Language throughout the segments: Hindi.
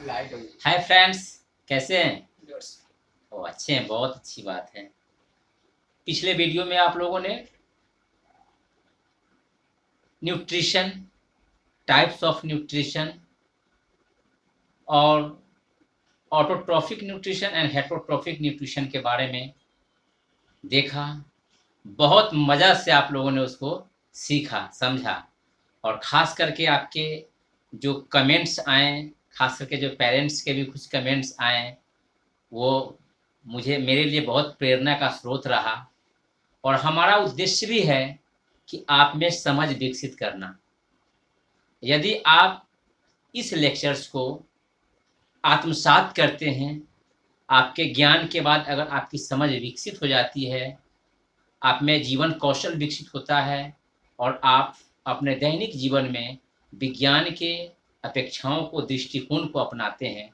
हाय फ्रेंड्स, कैसे हैं? ओ अच्छे हैं, बहुत अच्छी बात है। पिछले वीडियो में आप लोगों ने न्यूट्रिशन, टाइप्स ऑफ न्यूट्रिशन और autotrophic nutrition and heterotrophic nutrition के बारे में देखा। बहुत मज़ा से आप लोगों ने उसको सीखा, समझा। और ख़ास करके आपके जो कमेंट्स आए, ख़ास करके जो पेरेंट्स के भी कुछ कमेंट्स आए, वो मेरे लिए बहुत प्रेरणा का स्रोत रहा। और हमारा उद्देश्य भी है कि आप में समझ विकसित करना। यदि आप इस लेक्चर्स को आत्मसात करते हैं, आपके ज्ञान के बाद अगर आपकी समझ विकसित हो जाती है, आप में जीवन कौशल विकसित होता है और आप अपने दैनिक जीवन में विज्ञान के अपेक्षाओं को, दृष्टिकोण को अपनाते हैं,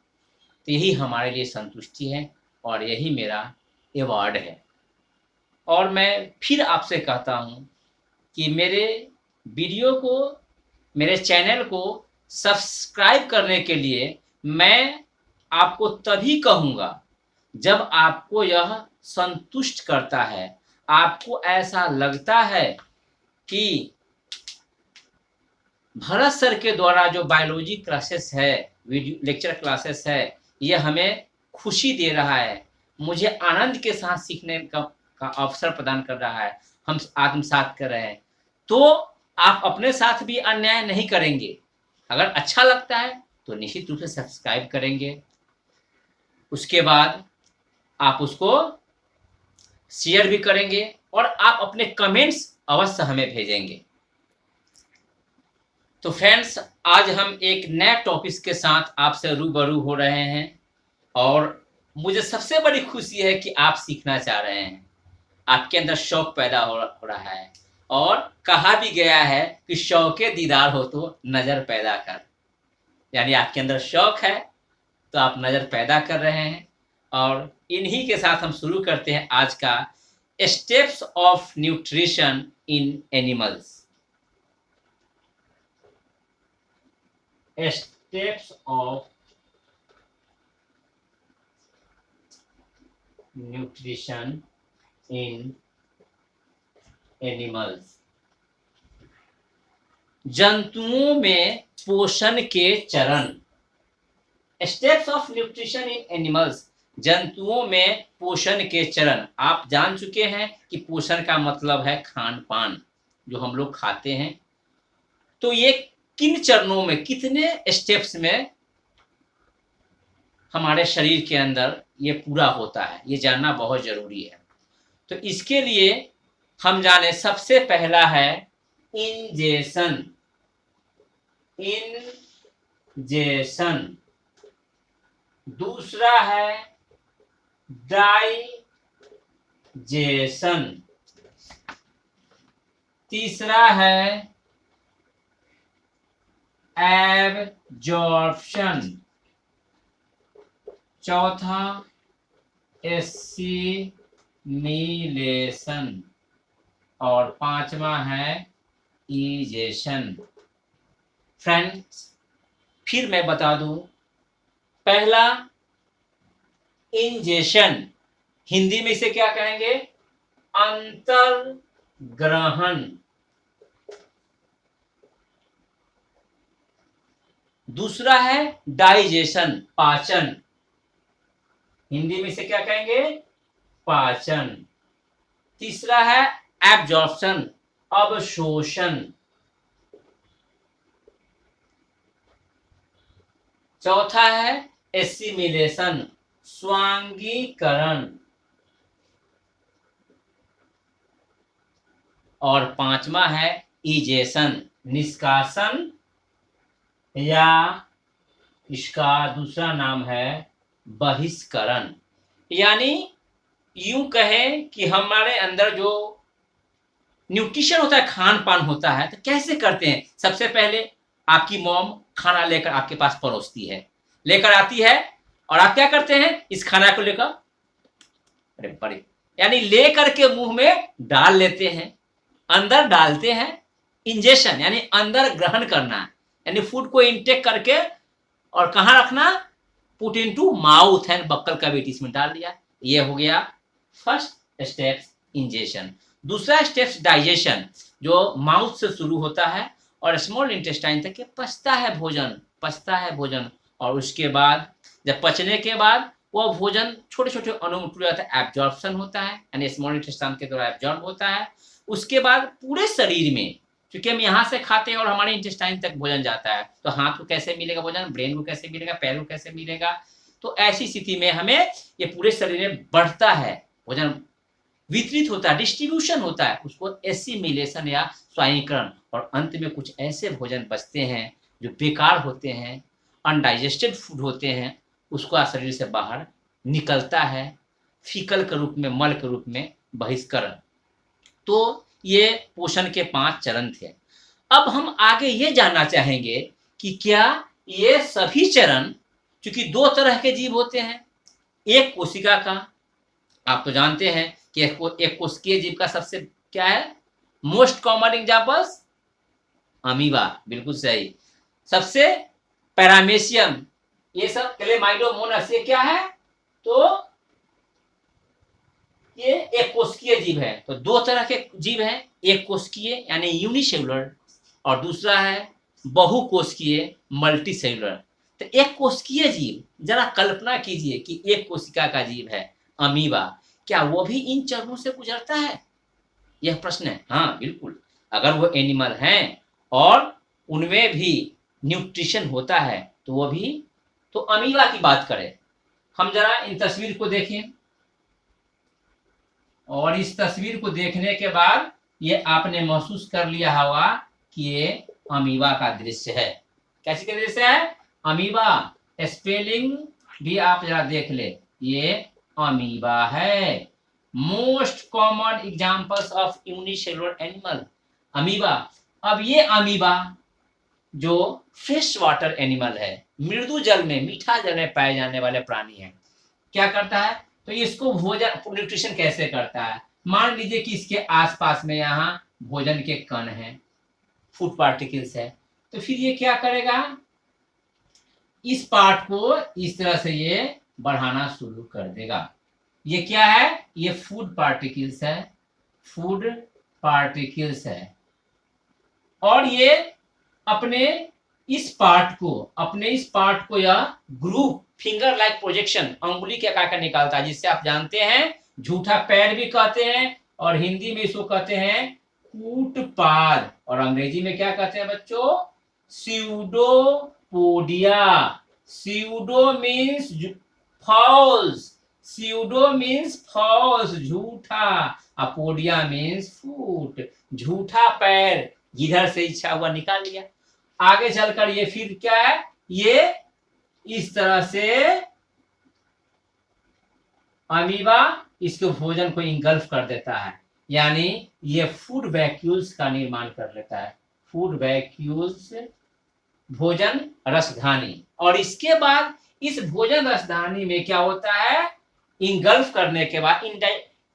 तो यही हमारे लिए संतुष्टि है और यही मेरा अवार्ड है। और मैं फिर आपसे कहता हूँ कि मेरे वीडियो को, मेरे चैनल को सब्सक्राइब करने के लिए मैं आपको तभी कहूँगा जब आपको यह संतुष्ट करता है, आपको ऐसा लगता है कि भरत सर के द्वारा जो बायोलॉजी क्लासेस है, वीडियो लेक्चर क्लासेस है, ये हमें खुशी दे रहा है, मुझे आनंद के साथ सीखने का अवसर प्रदान कर रहा है, हम आत्मसात कर रहे हैं, तो आप अपने साथ भी अन्याय नहीं करेंगे। अगर अच्छा लगता है तो निश्चित रूप से सब्सक्राइब करेंगे। उसके बाद आप उसको शेयर भी करेंगे और आप अपने कमेंट्स अवश्य हमें भेजेंगे। तो फ्रेंड्स, आज हम एक नए टॉपिक के साथ आपसे रूबरू हो रहे हैं और मुझे सबसे बड़ी खुशी है कि आप सीखना चाह रहे हैं, आपके अंदर शौक पैदा हो रहा है। और कहा भी गया है कि शौके दीदार हो तो नज़र पैदा कर, यानी आपके अंदर शौक है तो आप नज़र पैदा कर रहे हैं। और इन्हीं के साथ हम शुरू करते हैं आज का steps of nutrition in animals. Steps of nutrition in animals. जंतुओं में पोषण के चरण। Steps of nutrition in animals, जंतुओं में पोषण के चरण। आप जान चुके हैं कि पोषण का मतलब है खान पान, जो हम लोग खाते हैं। तो ये किन चरणों में, कितने स्टेप्स में हमारे शरीर के अंदर ये पूरा होता है, ये जानना बहुत जरूरी है। तो इसके लिए हम जाने, सबसे पहला है इंजेशन। इंजेशन। दूसरा है डाइजेशन। तीसरा है एब्जॉर्प्शन। चौथा एसिमिलेशन और पांचवा है इजेशन। फ्रेंड्स, फिर मैं बता दूं, पहला इंजेशन, हिंदी में इसे क्या कहेंगे? अंतर्ग्रहण। दूसरा है डाइजेशन, पाचन, हिंदी में इसे क्या कहेंगे? पाचन। तीसरा है एब्जॉर्प्शन, अवशोषण। चौथा है एसिमिलेशन, स्वांगीकरण। और पांचवा है इजेशन, निष्कासन, या इसका दूसरा नाम है बहिष्करण। यानी यूं कहें कि हमारे अंदर जो न्यूट्रिशन होता है, खान पान होता है, तो कैसे करते हैं? सबसे पहले आपकी मॉम खाना लेकर आपके पास परोसती है, लेकर आती है, और आप क्या करते हैं? इस खाना को लेकर, अरे बड़े, यानी लेकर के मुंह में डाल लेते हैं, अंदर डालते हैं। इंजेशन यानी अंदर ग्रहण करना, यानी फूड को इनटेक करके, और कहाँ रखना? Put into mouth and buccal cavity, इसमें डाल दिया। ये हो गया फर्स्ट स्टेप इंजेशन। दूसरा स्टेप डाइजेशन, जो माउथ से शुरू होता है और स्मॉल इंटेस्टाइन तक पचता है भोजन। और उसके बाद जब पचने के बाद वो भोजन छोटे छोटे अणु में टूट जाता है, एब्जॉर्प्शन होता है, यानी स्मॉल इंटेस्टाइन के द्वारा एब्जॉर्ब होता है। उसके बाद पूरे शरीर में, क्योंकि हम यहाँ से खाते हैं और हमारे इंटेस्टाइन तक भोजन जाता है, तो हाथ को कैसे मिलेगा भोजन, ब्रेन को कैसे मिलेगा, पैर को कैसे मिलेगा। तो ऐसी स्थिति में हमें ये पूरे शरीर में बढ़ता है, भोजन वितरित होता है, डिस्ट्रीब्यूशन होता है, उसको एसिमिलेशन या स्वायीकरण। और अंत में कुछ ऐसे भोजन बचते हैं जो बेकार होते हैं, अनडाइजेस्टेड फूड होते हैं, उसको शरीर से बाहर निकलता है फीकल के रूप में, मल के रूप में, बहिष्करण। तो ये पोषण के 5 चरण थे। अब हम आगे ये जानना चाहेंगे कि क्या ये सभी चरण, क्योंकि 2 तरह के जीव होते हैं, एक कोशिका का, आप तो जानते हैं कि एक कोशिकीय जीव का सबसे क्या है, मोस्ट कॉमन एग्जाम्पल्स अमीबा, बिल्कुल सही। सबसे पैरामेशियम, ये सब क्लेमाइडोमोनास, ये क्या है, तो ये एक कोशिकीय जीव है। तो 2 तरह के जीव हैं, एक कोशिकीय यानी यूनिसेलुलर, और दूसरा है बहुकोशिकीय मल्टीसेलुलर। तो एक कोशिकीय जीव, जरा कल्पना कीजिए कि एक कोशिका का जीव है अमीबा, क्या वो भी इन चरणों से गुजरता है, यह प्रश्न है। हाँ बिल्कुल, अगर वो एनिमल हैं और उनमें भी न्यूट्रिशन होता है तो वो भी, तो अमीबा की बात करें, हम जरा इन तस्वीर को देखें, और इस तस्वीर को देखने के बाद ये आपने महसूस कर लिया होगा कि ये अमीबा का दृश्य है। कैसी का दृश्य है, अमीबा, स्पेलिंग भी आप जरा देख ले, ये अमीबा है। Most common examples of unicellular animal, amoeba. अब ये अमीबा जो फ्रेश वाटर एनिमल है, मृदु जल में, मीठा जल में पाए जाने वाले प्राणी है, क्या करता है, तो इसको भोजन न्यूट्रिशन कैसे करता है। मान लीजिए कि इसके आसपास में यहाँ भोजन के कण हैं, फूड पार्टिकल्स है, तो फिर ये क्या करेगा, इस पार्ट को इस तरह से ये बढ़ाना शुरू कर देगा। ये क्या है, ये फूड पार्टिकल्स है, फूड पार्टिकल्स है। और ये अपने इस पार्ट को या ग्रुप फिंगर लाइक प्रोजेक्शन, अंगुली के आकार का निकालता है, जिससे आप जानते हैं झूठा पैर भी कहते हैं, और हिंदी में इसको कहते हैं कूटपाद, और अंग्रेजी में क्या कहते हैं बच्चों, स्यूडोपोडिया। स्यूडो मीन्स फॉल्स, झूठा, अपोडिया मीन्स फूट, झूठा पैर, इधर से इच्छा हुआ निकाल लिया। आगे चलकर ये फिर क्या है, ये इस तरह से अमीबा इसके भोजन को इंगल्फ कर देता है, यानी ये फूड वैक्यूल्स का निर्माण कर लेता है, फूड वैक्यूल्स, भोजन रसधानी। और इसके बाद इस भोजन रसधानी में क्या होता है, इंगल्फ करने के बाद,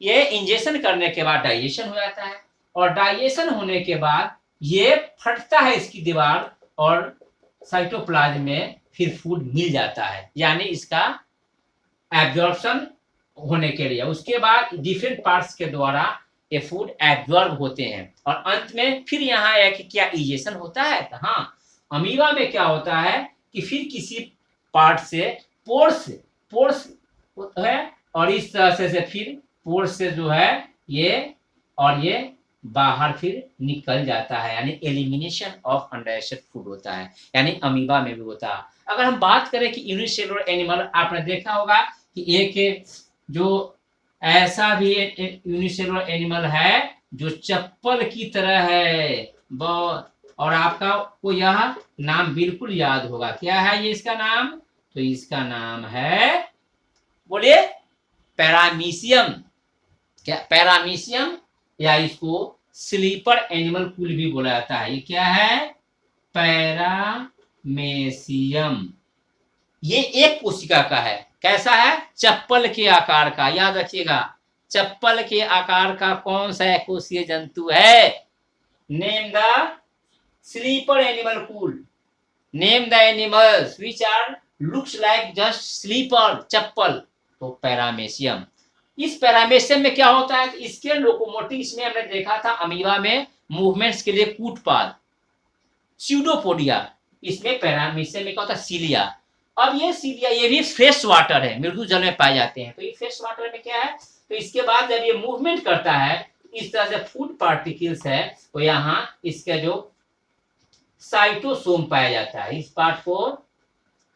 ये इंजेक्शन करने के बाद डाइजेशन हो जाता है, और डाइजेशन होने के बाद ये फटता है इसकी दीवार, और साइटोप्लाज्म में फिर फूड मिल जाता है, यानी इसका एब्जॉर्प्शन होने के लिए। उसके बाद डिफरेंट पार्ट्स के द्वारा ये फूड एब्जॉर्ब होते हैं, और अंत में फिर यहाँ है कि क्या इजेशन होता है। तो हाँ, अमीबा में क्या होता है कि फिर किसी पार्ट से पोर्स है, और इस तरह से फिर पोर्स से जो है ये, और ये बाहर फिर निकल जाता है, यानी एलिमिनेशन ऑफ अनडाइजेस्टेड फूड होता है, यानी अमीबा में भी होता है। अगर हम बात करें कि यूनिसेलुलर एनिमल, आपने देखा होगा कि एक जो ऐसा भी यूनिसेलुलर एनिमल है जो चप्पल की तरह है, और आपका को यह नाम बिल्कुल याद होगा, क्या है ये इसका नाम, तो इसका नाम है, बोलिए, पैरामीशियम। क्या, पैरामीशियम, या इसको स्लीपर एनिमल कूल भी बोला जाता है। ये क्या है, पैरामेशियम। ये एक कोशिका का है, कैसा है, चप्पल के आकार का, याद रखिएगा, चप्पल के आकार का कौन सा कोशीय जंतु है, name the slipper animal cool, name the animals which are looks like just slipper, चप्पल, तो पैरामेशियम। इस पैरामेशियम में क्या होता है, इसके लोकोमोटिव, इसमें हमने देखा था अमीबा में मूवमेंट्स के लिए कूटपाद, स्यूडोपोडिया, इसमें पैरामीशियम में क्या होता है, सीलिया। अब ये सीलिया ये भी फ्रेश वाटर है, मृदु जल में पाए जाते हैं। तो ये फ्रेश वाटर में क्या है, तो इसके बाद जब ये मूवमेंट करता है इस तरह से फूड पार्टिकल्स है, तो यहाँ इसका जो साइटोसोम पाया जाता है, इस पार्ट को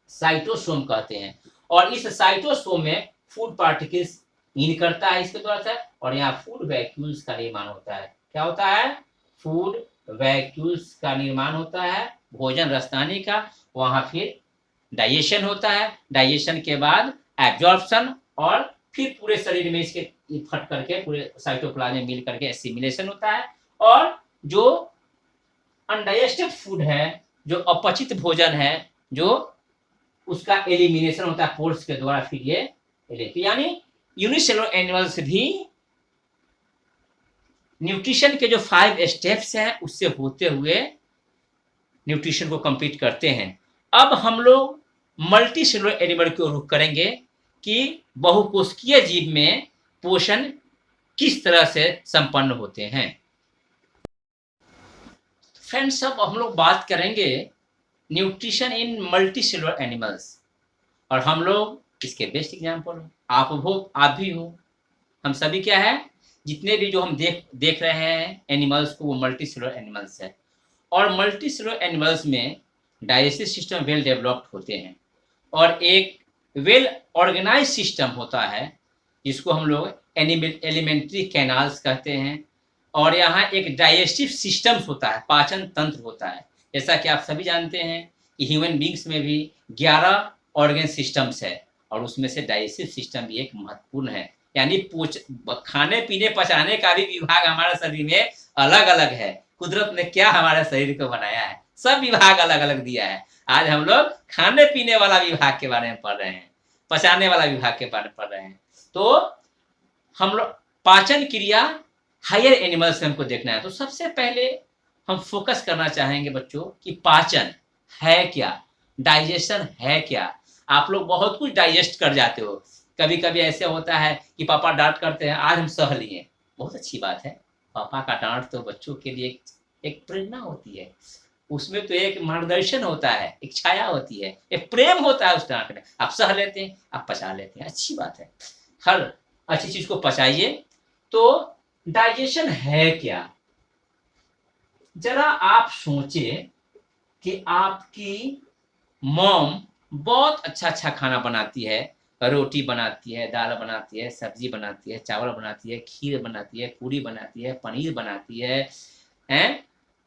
साइटोसोम कहते हैं। और इस साइटोसोम में फूड पार्टिकल्स इन करता है इसके द्वारा से, और यहाँ फूड वैक्यूल्स का निर्माण होता है। क्या होता है, फूड वैक्यूल्स का निर्माण होता है, भोजन रसदानी का। वहां फिर डाइजेशन होता है, डाइजेशन के बाद एब्जॉर्प्शन, और फिर पूरे शरीर में इसके फट करके पूरे साइटोप्लाज्म में मिल करके एसिमिलेशन होता है। और जो अनडाइजेस्टेड फूड है, जो अपचित भोजन है, जो उसका एलिमिनेशन होता है पोर्स के द्वारा, फिर ये यानी यूनिसेलुलर एनिमल्स भी न्यूट्रिशन के जो 5 स्टेप्स हैं उससे होते हुए न्यूट्रिशन को कंप्लीट करते हैं। अब हम लोग मल्टी सेलुलर एनिमल की ओर रुख करेंगे कि बहुकोशिकीय जीव में पोषण किस तरह से संपन्न होते हैं। फ्रेंड्स, अब हम लोग बात करेंगे nutrition in multi cellular animals, और हम लोग इसके बेस्ट एग्जाम्पल हो, आप भी हो, हम सभी क्या है, जितने भी जो हम देख रहे हैं एनिमल्स को, वो मल्टी सेलुलर एनिमल्स है। और मल्टी सेलुलर एनिमल्स में डाइजेस्टिव सिस्टम वेल डेवलप्ड होते हैं, और एक वेल ऑर्गेनाइज सिस्टम होता है जिसको हम लोग एलिमेंट्री कैनाल्स कहते हैं। और यहाँ एक डाइजेस्टिव सिस्टम्स होता है, पाचन तंत्र होता है। जैसा कि आप सभी जानते हैं कि ह्यूमन बींग्स में भी 11 ऑर्गन सिस्टम्स है, और उसमें से डाइजेस्टिव सिस्टम भी एक महत्वपूर्ण है। यानी खाने पीने पचाने का भी विभाग हमारे शरीर में अलग अलग है। कुदरत ने क्या हमारे शरीर को बनाया है, सब विभाग अलग अलग दिया है। आज हम लोग खाने पीने वाला विभाग के बारे में पढ़ रहे हैं, पचाने वाला विभाग के बारे में पढ़ रहे हैं। तो हम लोग पाचन क्रिया हायर एनिमल्स से हमको देखना है। तो सबसे पहले हम फोकस करना चाहेंगे बच्चों कि पाचन है क्या, डाइजेशन है क्या। आप लोग बहुत कुछ डाइजेस्ट कर जाते हो। कभी कभी ऐसे होता है कि पापा डांट करते हैं, आज हम सह लिए, बहुत अच्छी बात है। पापा का डांट तो बच्चों के लिए एक प्रेरणा होती है, उसमें तो एक मार्गदर्शन होता है, एक छाया होती है, एक प्रेम होता है उस डांट में। आप सह लेते हैं, आप पचा लेते हैं, अच्छी बात है। हर अच्छी चीज को पचाइए। तो डाइजेशन है क्या, जरा आप सोचिए कि आपकी मॉम बहुत अच्छा अच्छा खाना बनाती है, रोटी बनाती है, दाल बनाती है, सब्जी बनाती है, चावल बनाती है, खीर बनाती है, पूरी बनाती है, पनीर बनाती है,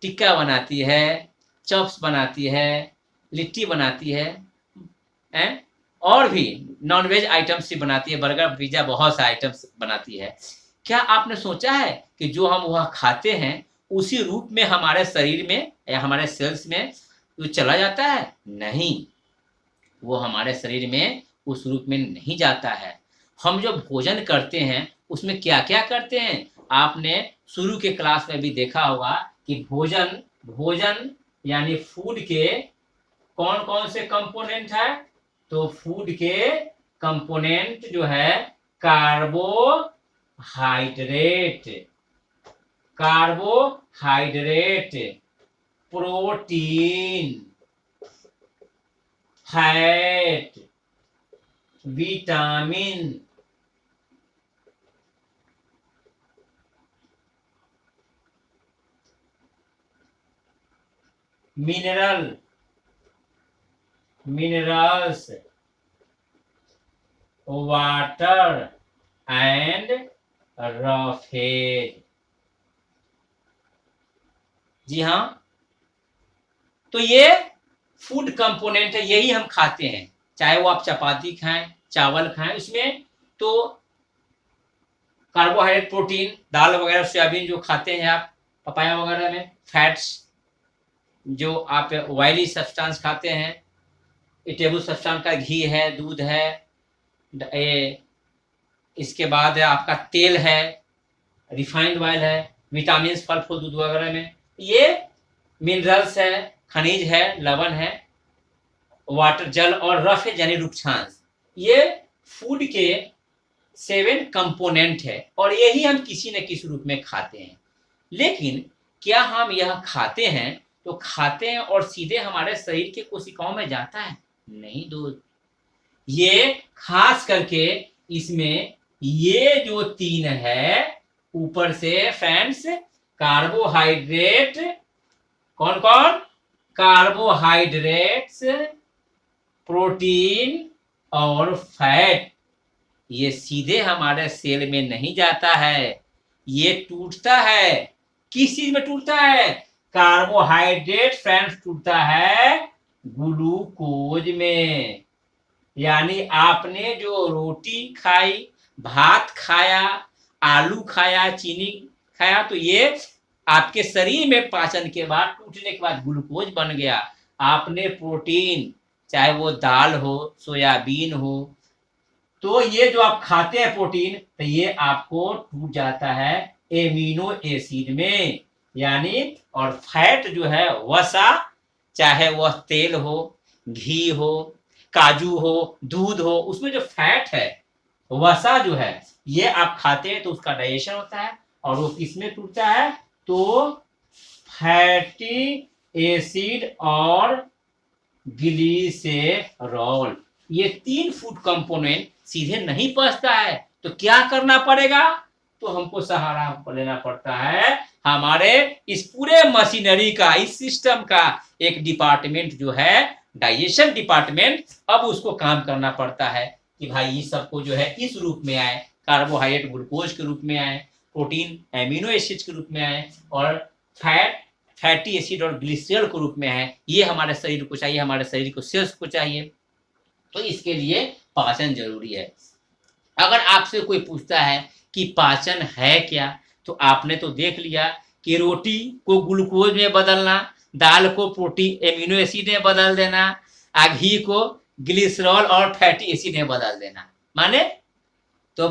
टिक्का बनाती है, चॉप्स बनाती है, लिट्टी बनाती है, और भी नॉनवेज आइटम्स भी बनाती है, बर्गर पिज्जा बहुत से आइटम्स बनाती है। क्या आपने सोचा है कि जो हम वह खाते हैं उसी रूप में हमारे शरीर में या हमारे सेल्स में वो चला जाता है? नहीं, वो हमारे शरीर में उस रूप में नहीं जाता है। हम जो भोजन करते हैं उसमें क्या क्या करते हैं, आपने शुरू के क्लास में भी देखा होगा कि भोजन यानी फूड के कौन कौन से कंपोनेंट है। तो फूड के कंपोनेंट जो है carbohydrate, protein, fat, vitamin, minerals, water and roughage. जी हाँ, तो ये फूड कंपोनेंट है, यही हम खाते हैं। चाहे वो आप चपाती खाएं, चावल खाएं, इसमें तो कार्बोहाइड्रेट, प्रोटीन, दाल वगैरह, सोयाबीन जो खाते हैं आप, पपाया वगैरह में, फैट्स जो आप ऑयली सब्सटेंस खाते हैं, टेबल सब्सटेंस का घी है, दूध है, इसके बाद आपका तेल है, रिफाइंड ऑयल है, विटामिन फल फूल दूध वगैरह में, ये मिनरल्स है, खनिज है, लवण है, वाटर जल और रफ यानी रुक्षांश, ये फूड के 7 कंपोनेंट है और यही हम किसी न किसी रूप में खाते हैं। लेकिन क्या हम यह खाते हैं तो खाते हैं और सीधे हमारे शरीर के कोशिकाओं में जाता है? नहीं दोस्त, ये खास करके इसमें ये जो 3 है ऊपर से फ्रेंड्स, कार्बोहाइड्रेट, कौन कौन? कार्बोहाइड्रेट्स, प्रोटीन और फैट, ये सीधे हमारे सेल में नहीं जाता है, ये टूटता है। किस चीज में टूटता है? कार्बोहाइड्रेट फ्रेंड्स टूटता है ग्लूकोज में। यानी आपने जो रोटी खाई, भात खाया, आलू खाया, चीनी खाया, तो ये आपके शरीर में पाचन के बाद, टूटने के बाद ग्लूकोज बन गया। आपने प्रोटीन, चाहे वो दाल हो, सोयाबीन हो, तो ये जो आप खाते हैं प्रोटीन, तो ये आपको टूट जाता है एमिनो एसिड में। यानी और फैट जो है वसा, चाहे वह तेल हो, घी हो, काजू हो, दूध हो, उसमें जो फैट है, वसा जो है, ये आप खाते हैं तो उसका डाइजेशन होता है और वो किसमें टूटता है? तो फैटी एसिड और ग्लिसरॉल, ये 3 फूड कंपोनेंट सीधे नहीं पचता है। तो क्या करना पड़ेगा? तो हमको सहारा लेना पड़ता है हमारे इस पूरे मशीनरी का, इस सिस्टम का एक डिपार्टमेंट जो है डाइजेशन डिपार्टमेंट, अब उसको काम करना पड़ता है कि भाई इस सबको जो है इस रूप में आए, कार्बोहाइड्रेट ग्लूकोज के रूप में आए, प्रोटीन एमिनो एसिड के रूप में आए और फैट फैटी एसिड और ग्लिसरॉल के रूप में आए। ये हमारे शरीर को चाहिए, हमारे शरीर को सेल्स को चाहिए। तो इसके लिए पाचन जरूरी है। अगर आपसे कोई पूछता है कि पाचन है क्या, तो आपने तो देख लिया कि रोटी को ग्लूकोज में बदलना, दाल को प्रोटीन एमिनो एसिड में बदल देना, घी को ग्लिसरॉल और फैटी एसिड में बदल देना। माने तो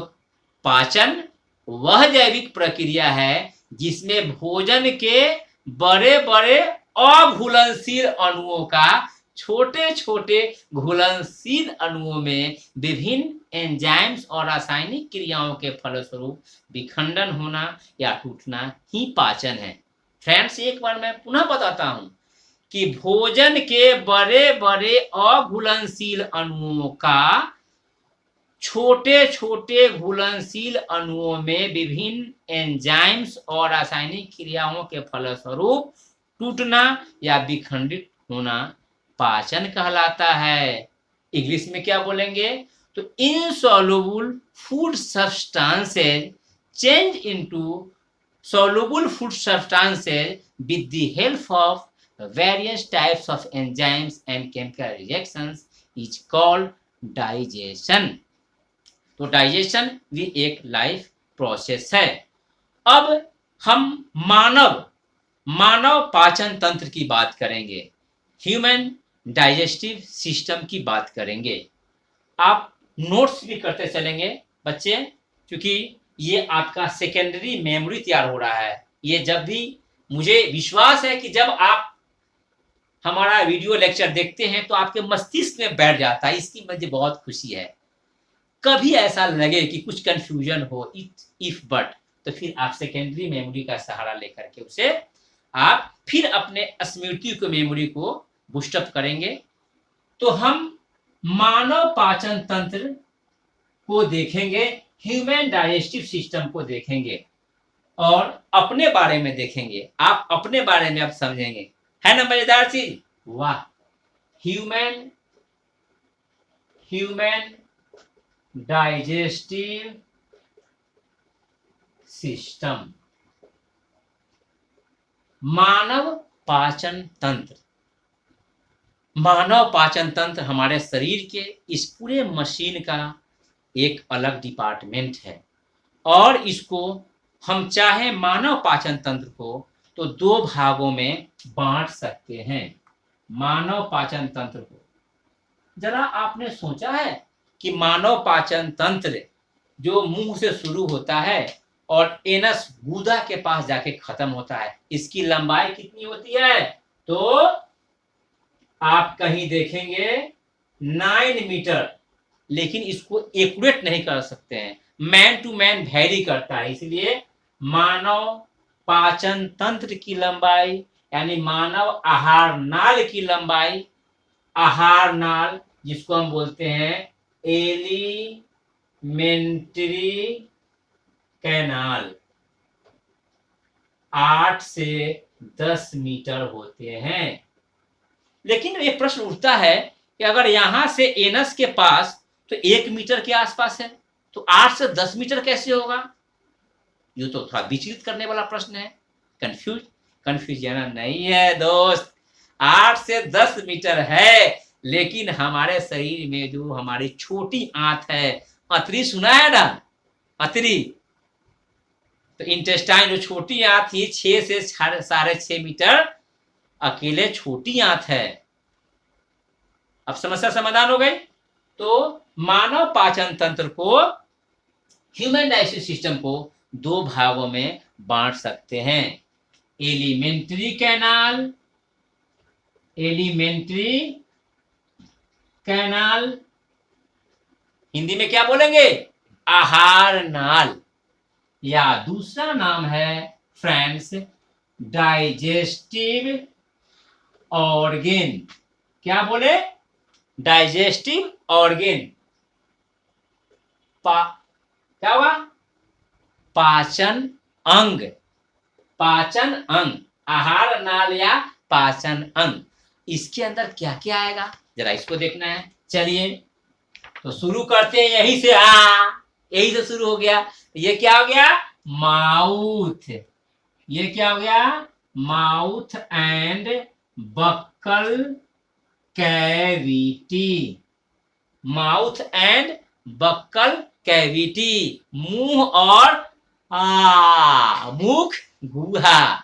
पाचन वह जैविक प्रक्रिया है जिसमें भोजन के बड़े बड़े अघुलनशील अणुओं का छोटे छोटे घुलनशील अणुओं में विभिन्न एंजाइम्स और रासायनिक क्रियाओं के फलस्वरूप विखंडन होना या टूटना ही पाचन है। फ्रेंड्स, एक बार मैं पुनः बताता हूं कि भोजन के बड़े बड़े अघुलनशील अणुओं का छोटे छोटे घुलनशील अणुओं में विभिन्न एंजाइम्स और रासायनिक क्रियाओं के फलस्वरूप टूटना या विखंडित होना पाचन कहलाता है। इंग्लिश में क्या बोलेंगे? तो insoluble food substances change into soluble food substances with the help of various types of enzymes and chemical reactions is called digestion। तो डाइजेशन भी एक लाइफ प्रोसेस है। अब हम मानव पाचन तंत्र की बात करेंगे, ह्यूमन डाइजेस्टिव सिस्टम की बात करेंगे। आप नोट्स भी करते चलेंगे बच्चे, क्योंकि ये आपका सेकेंडरी मेमोरी तैयार हो रहा है। ये जब भी, मुझे विश्वास है कि जब आप हमारा वीडियो लेक्चर देखते हैं तो आपके मस्तिष्क में बैठ जाता है, इसकी मुझे बहुत खुशी है। कभी ऐसा लगे कि कुछ कंफ्यूजन हो, इफ बट, तो फिर आप सेकेंडरी मेमोरी का सहारा लेकर के उसे आप फिर अपने स्मृति को, मेमोरी को बूस्टअप करेंगे। तो हम मानव पाचन तंत्र को देखेंगे, ह्यूमन डाइजेस्टिव सिस्टम को देखेंगे और अपने बारे में देखेंगे। आप अपने बारे में अब समझेंगे, है ना मजेदार चीज? वाह! ह्यूमन डाइजेस्टिव सिस्टम, मानव पाचन तंत्र। मानव पाचन तंत्र हमारे शरीर के इस पूरे मशीन का एक अलग डिपार्टमेंट है और इसको हम चाहे मानव पाचन तंत्र को तो 2 भागों में बांट सकते हैं। मानव पाचन तंत्र को, जरा आपने सोचा है कि मानव पाचन तंत्र जो मुंह से शुरू होता है और एनस गुदा के पास जाके खत्म होता है, इसकी लंबाई कितनी होती है? तो आप कहीं देखेंगे 9 मीटर, लेकिन इसको एक्यूरेट नहीं कर सकते हैं, मैन टू मैन वैरी करता है। इसलिए मानव पाचन तंत्र की लंबाई यानी मानव आहार नाल की लंबाई, आहार नाल जिसको हम बोलते हैं एलिमेंट्री कैनाल, 8 से 10 मीटर होते हैं। लेकिन ये प्रश्न उठता है कि अगर यहां से एनस के पास तो 1 मीटर के आसपास है, तो 8 से 10 मीटर कैसे होगा? ये तो थोड़ा विचलित करने वाला प्रश्न है। कंफ्यूजन नहीं है दोस्त, 8 से 10 मीटर है, लेकिन हमारे शरीर में जो हमारी छोटी आंत है, अतरी सुना है ना, अतरी, तो इंटेस्टाइन जो छोटी आंत थी 6 से 6.5 मीटर अकेले छोटी आंत है। अब समस्या समाधान हो गई। तो मानव पाचन तंत्र को, ह्यूमन डाइजेस्टिव सिस्टम को 2 भागों में बांट सकते हैं, alimentary canal, alimentary canal, Hindi में क्या बोलेंगे? आहार नाल, या दूसरा नाम है फ्रेंड्स डाइजेस्टिव ऑर्गेन। क्या बोले? Digestive organ. क्या हुआ? पाचन अंग, पाचन अंग, आहार नाल या पाचन अंग। इसके अंदर क्या क्या आएगा जरा इसको देखना है। चलिए तो शुरू करते हैं यही से। यही से शुरू हो गया। ये क्या हो गया? माउथ। ये क्या हो गया? Mouth and buccal cavity, mouth and buccal cavity, मुंह और मुख गुहा।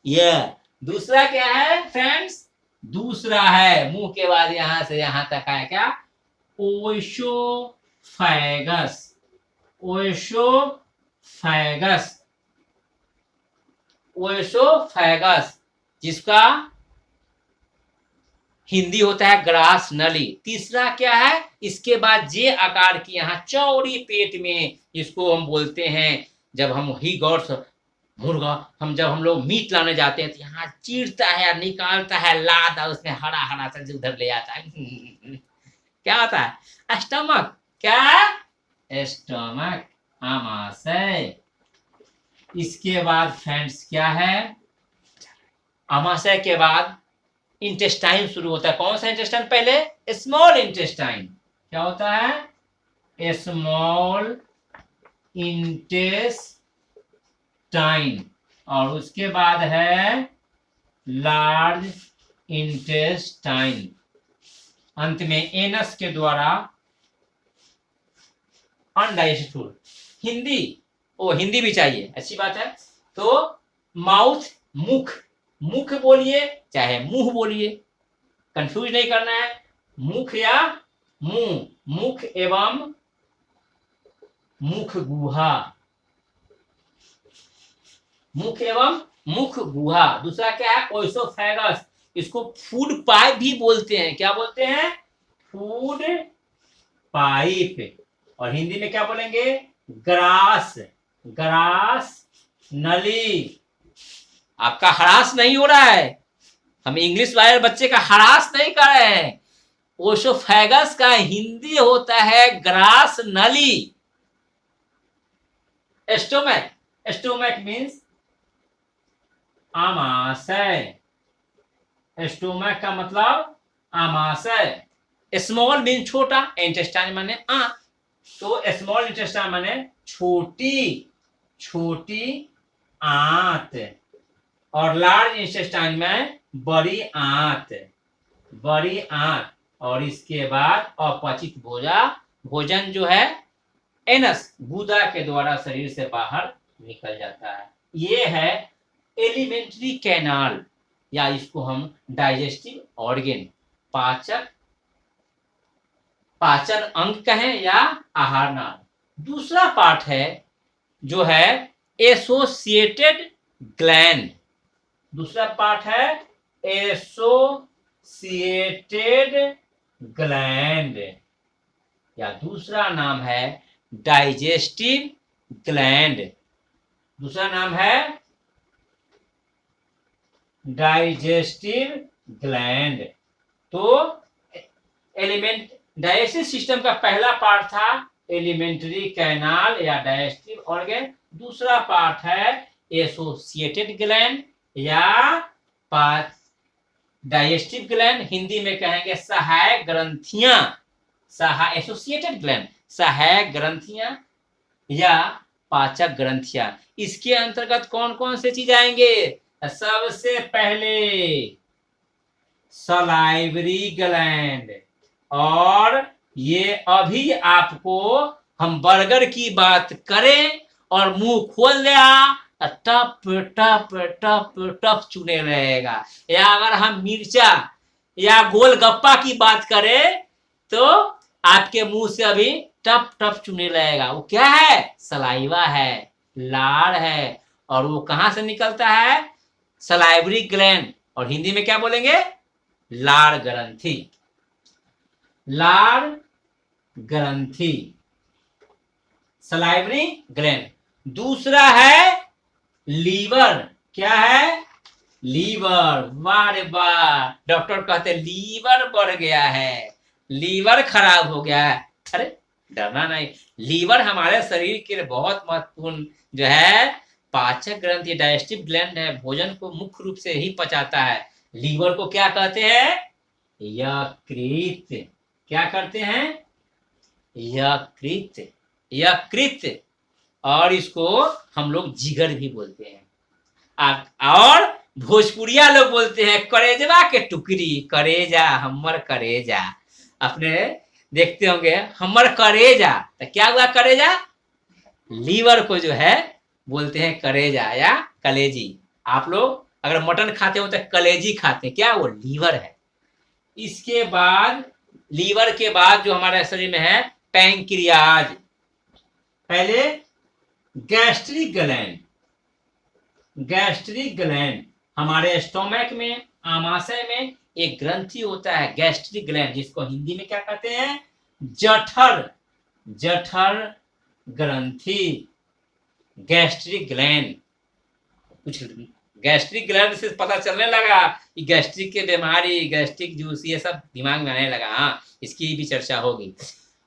ये दूसरा क्या है फ्रेंड्स? दूसरा है मुंह के बाद यहां से यहां तक है क्या? ओएसोफेगस, ओएसोफेगस, ओएसोफेगस, जिसका हिंदी होता है ग्रास नली। तीसरा क्या है? इसके बाद जे आकार की यहाँ चौड़ी पेट में, इसको हम बोलते हैं, जब हम ही गौर से मुर्गा, जब हम लोग मीट लाने जाते हैं तो यहाँ चीरता है, निकालता है लाद, और उसमें हरा हरा सा उधर ले आता है। क्या होता है? स्टमक। क्या? स्टमक, आमाशय। इसके बाद फ्रेंड्स क्या है? आमाशय के बाद इंटेस्टाइन शुरू होता है। कौन सा इंटेस्टाइन? पहले स्मॉल इंटेस्टाइन। क्या होता है? स्मॉल इंटेस्टाइन, और उसके बाद है लार्ज इंटेस्टाइन। अंत में एनस के द्वारा अनडाइजेस्टेड फूड। हिंदी भी चाहिए, अच्छी बात है। तो माउथ, मुख, मुख बोलिए चाहे मुंह बोलिए, कंफ्यूज नहीं करना है। मुख या मुंह, मुख एवं मुख गुहा, मुख एवं मुख गुहा। दूसरा क्या है? ओएसोफेगस। इसको फूड पाइप भी बोलते हैं। क्या बोलते हैं? Food pipe. और हिंदी में क्या बोलेंगे? ग्रास, ग्रास नली। आपका हरास नहीं हो रहा है, हम इंग्लिश वाले बच्चे का हरास नहीं कर रहे हैं। ओएसोफेगस का हिंदी होता है ग्रास नली। स्टोमक, स्टोमक मीन्स आमाशय। स्टोमक का मतलब आमाशय। स्मॉल मीन छोटा, इंटेस्टाइन माने आंत, तो स्मॉल इंटेस्टाइन माने छोटी, छोटी आंत, और लार्ज इंटेस्टाइन में बड़ी आंत, बड़ी आंत। और इसके बाद अपचित भोजन जो है एनस, गुदा के द्वारा शरीर से बाहर निकल जाता है। ये है एलिमेंट्री कैनाल, या इसको हम डाइजेस्टिव ऑर्गेन, पाचन अंग कहें या आहार नाल। दूसरा पार्ट है जो है एसोसिएटेड ग्लैंड। दूसरा पार्ट है एसोसिएटेड ग्लैंड, या दूसरा नाम है डाइजेस्टिव ग्लैंड। दूसरा नाम है डाइजेस्टिव ग्लैंड। तो एलिमेंट डाइजेस्टिव सिस्टम का पहला पार्ट था एलिमेंट्री कैनाल या डाइजेस्टिव ऑर्गन, दूसरा पार्ट है एसोसिएटेड ग्लैंड या डाइजेस्टिव ग्लैंड, हिंदी में कहेंगे सहायक ग्रंथियां, एसोसिएटेड ग्लैंड सहायक ग्रंथियां या पाचक ग्रंथियां। इसके अंतर्गत कौन कौन से चीज आएंगे? सबसे पहले सलाइवरी ग्लैंड, और ये अभी आपको हम बर्गर की बात करें और मुंह खोल दिया टप टप टप टप चूने रहेगा, या अगर हम मिर्चा या गोलगप्पा की बात करें तो आपके मुंह से अभी टप टप चूने रहेगा। वो क्या है? सलाइवा है, लाड़ है, और वो कहां से निकलता है? सलाइवरी ग्लैंड, और हिंदी में क्या बोलेंगे? लाड़ ग्रंथि, लाड़ ग्रंथि, सलाइवरी ग्लैंड। दूसरा है लीवर। क्या है? लीवर। वाह रे वाह, डॉक्टर कहते लीवर बढ़ गया है, लीवर खराब हो गया है। अरे डरना नहीं, लीवर हमारे शरीर के लिए बहुत महत्वपूर्ण जो है पाचक ग्रंथि, डाइजेस्टिव ग्लैंड है, भोजन को मुख्य रूप से ही पचाता है। लीवर को क्या कहते हैं? यकृत। क्या करते हैं? यकृत, यकृत, और इसको हम लोग जिगर भी बोलते हैं। और भोजपुरिया लोग बोलते हैं करेजवा के टुकड़ी, करेजा, हमर करेजा। अपने देखते होंगे हमर करेजा, तो क्या हुआ करेजा? लीवर को जो है बोलते हैं करेजा या कलेजी। आप लोग अगर मटन खाते हो तो कलेजी खाते हैं, क्या? वो लीवर है। इसके बाद लीवर के बाद जो हमारे शरीर में है पैंक्रियाज। पहले गैस्ट्रिक ग्लैंड, गैस्ट्रिक ग्लैंड हमारे स्टोमक में, आमाशय में एक ग्रंथि होता है गैस्ट्रिक ग्लैंड, जिसको हिंदी में क्या कहते हैं? जठर, जठर ग्रंथि, गैस्ट्रिक ग्लैंड। कुछ गैस्ट्रिक ग्लैंड से पता चलने लगा कि गैस्ट्रिक के बीमारी, गैस्ट्रिक जूस, ये सब दिमाग में आने लगा। हाँ, इसकी भी चर्चा होगी।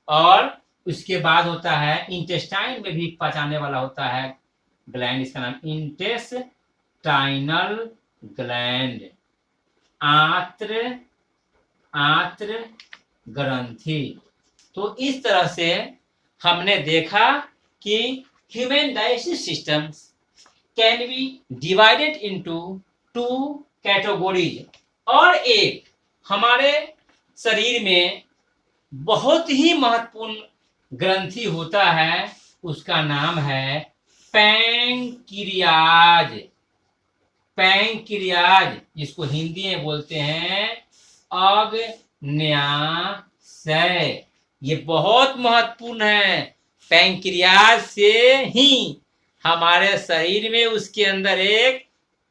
और उसके बाद होता है इंटेस्टाइन में भी पचाने वाला होता है ग्लैंड, इसका नाम इंटेस्टाइनल ग्लैंड, आंत्र, आंत्र ग्रंथि। तो इस तरह से हमने देखा कि human digestive system can be divided into 2 categories. और एक हमारे शरीर में बहुत ही महत्वपूर्ण ग्रंथि होता है, उसका नाम है पैंक्रियाज। पैंक्रियाज, जिसको हिंदी में बोलते हैं अग्न्याशय। ये बहुत महत्वपूर्ण है। पैंक्रियाज से ही हमारे शरीर में उसके अंदर एक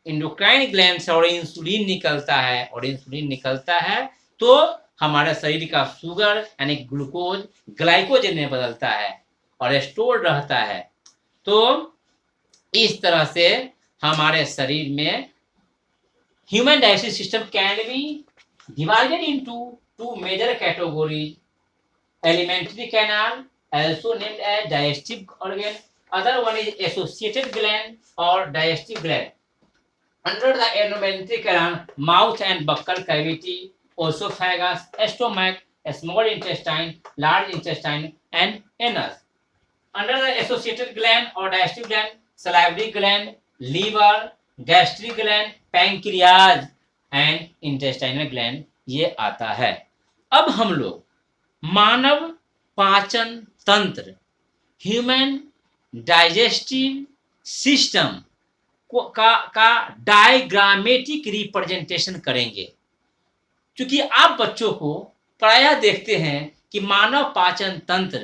इंडोक्राइन ग्लैंड और इंसुलिन निकलता है, और इंसुलिन निकलता है तो हमारे शरीर का शुगर यानी ग्लूकोज ग्लाइकोजन में बदलता है और स्टोर रहता है। तो इस तरह से हमारे शरीर में human digestive system can be divided into 2 major categories, elementary canal also named as digestive organ, other one is associated gland or digestive gland. Under the alimentary canal, mouth and buccal cavity, esophagus, stomach, small intestine, large intestine and anus. Under the associated gland or digestive gland, salivary gland, liver, gastric gland, pancreas and intestinal gland ये आता है। अब हम लोग मानव पाचन तंत्र, ह्यूमन डाइजेस्टिव सिस्टम का डायग्रामेटिक रिप्रेजेंटेशन करेंगे। क्योंकि आप बच्चों को प्रायः देखते हैं कि मानव पाचन तंत्र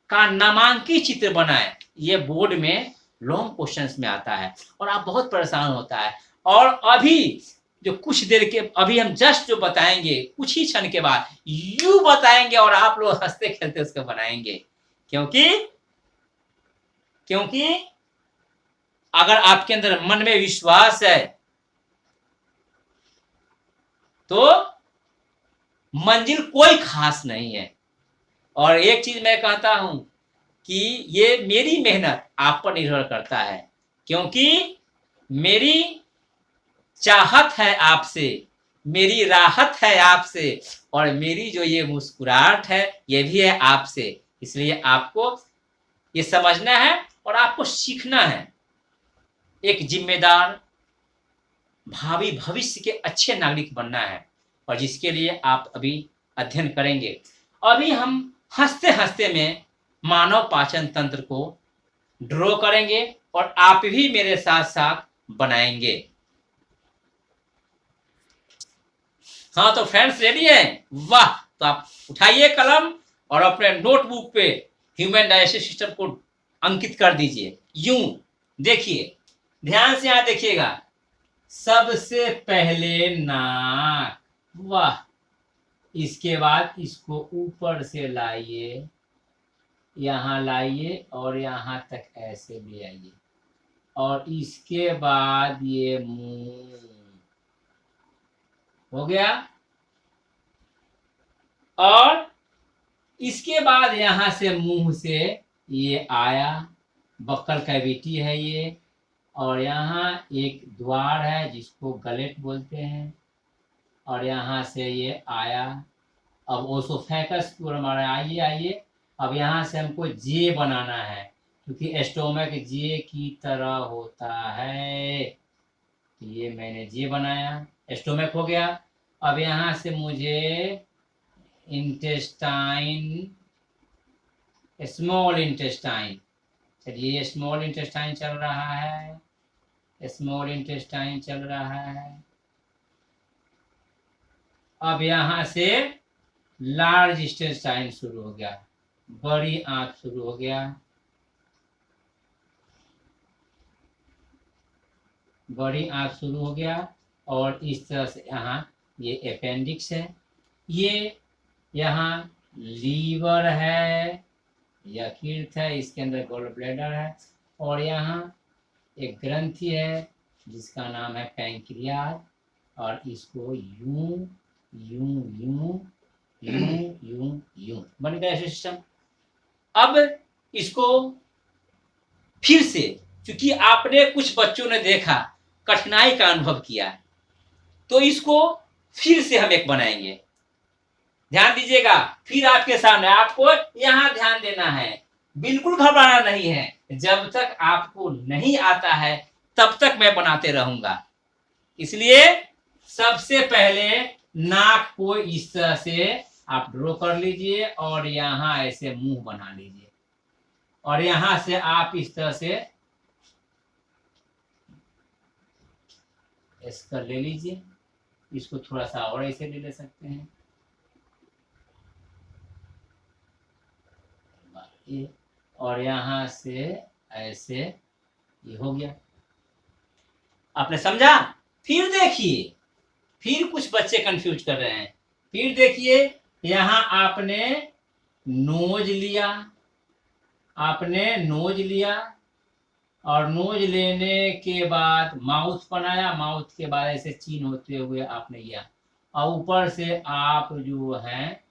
का नामांकित चित्र बनाए, ये बोर्ड में लॉन्ग क्वेश्चंस में आता है और आप बहुत परेशान होता है। और अभी जो कुछ देर के अभी हम जस्ट जो बताएंगे कुछ ही क्षण के बाद यू बताएंगे और आप लोग हंसते खेलते उसको बनाएंगे, क्योंकि क्योंकि अगर आपके अंदर मन में विश्वास है तो मंजिल कोई खास नहीं है। और एक चीज मैं कहता हूं कि ये मेरी मेहनत आप पर निर्भर करता है, क्योंकि मेरी चाहत है आपसे, मेरी राहत है आपसे, और मेरी जो ये मुस्कुराहट है ये भी है आपसे। इसलिए आपको ये समझना है और आपको सीखना है। एक जिम्मेदार भावी भविष्य के अच्छे नागरिक बनना है, और जिसके लिए आप अभी अध्ययन करेंगे। अभी हम हंसते हंसते में मानव पाचन तंत्र को ड्रॉ करेंगे और आप भी मेरे साथ साथ बनाएंगे। हाँ तो फ्रेंड्स रेडी है? वाह, तो आप उठाइए कलम और अपने नोटबुक पे ह्यूमन डाइजेस्टिव सिस्टम को अंकित कर दीजिए। यूं देखिए, ध्यान से यहां देखिएगा। सबसे पहले नाक, वाह, इसके बाद इसको ऊपर से लाइए, यहां लाइए और यहां तक ऐसे ले आइए, और इसके बाद ये मुंह हो गया, और इसके बाद यहां से मुंह से ये आया, बक्कल कैविटी है ये, और यहाँ एक द्वार है जिसको गलेट बोलते हैं, और यहाँ से ये आया। अब ओसोफेगस की ओर हमारा आइए आइए। अब यहाँ से हमको जे बनाना है, क्योंकि स्टोमक जे की तरह होता है। तो ये मैंने जे बनाया, स्टोमक हो गया। अब यहाँ से मुझे इंटेस्टाइन, स्मॉल इंटेस्टाइन, चलिए स्मॉल इंटेस्टाइन चल रहा है, स्मॉल इंटेस्टाइन चल रहा है। अब यहां से लार्ज इंटेस्टाइन शुरू हो गया, बड़ी आंत शुरू हो गया, बड़ी आंत शुरू हो गया, और इस तरह से यहाँ ये अपेंडिक्स है, ये यहाँ लीवर है, यकृत है, इसके अंदर गॉल ब्लैडर है, और यहाँ एक ग्रंथि है जिसका नाम है पैंक्रियाज, और इसको यूं यूं यूं यूं यूं यूं बन गया सिस्टम। अब इसको फिर से, क्योंकि आपने कुछ बच्चों ने देखा, कठिनाई का अनुभव किया, तो इसको फिर से हम एक बनाएंगे। ध्यान दीजिएगा, फिर आपके सामने, आपको यहां ध्यान देना है, बिल्कुल घबराना नहीं है। जब तक आपको नहीं आता है तब तक मैं बनाते रहूंगा। इसलिए सबसे पहले नाक को इस तरह से आप ड्रॉ कर लीजिए, और यहां ऐसे मुंह बना लीजिए, और यहां से आप इस तरह से इसका ले लीजिए, इसको थोड़ा सा और ऐसे ले सकते हैं, और यहां से ऐसे, ये हो गया। आपने समझा? फिर देखिए, फिर कुछ बच्चे कंफ्यूज कर रहे हैं। फिर देखिए, यहां आपने नोज लिया, आपने नोज लिया, और नोज लेने के बाद माउथ बनाया, माउथ के बाद ऐसे चीन होते हुए आपने किया, और ऊपर से आप जो है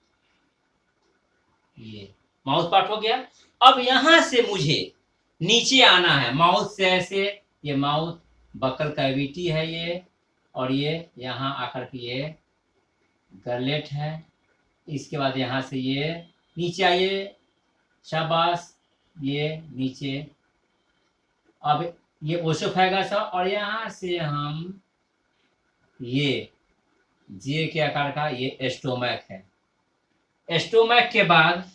ये माउथ पार्ट हो गया। अब यहां से मुझे नीचे आना है, माउथ से ऐसे, ये माउथ बकल कैविटी है ये, और ये यहाँ आकर के ये गलेट है। इसके बाद यहाँ से ये नीचे आइए, शाबाश, ये नीचे। अब ये ओसोफेगस है, और यहाँ से हम ये जे के आकार का ये स्टोमक है। स्टोमक के बाद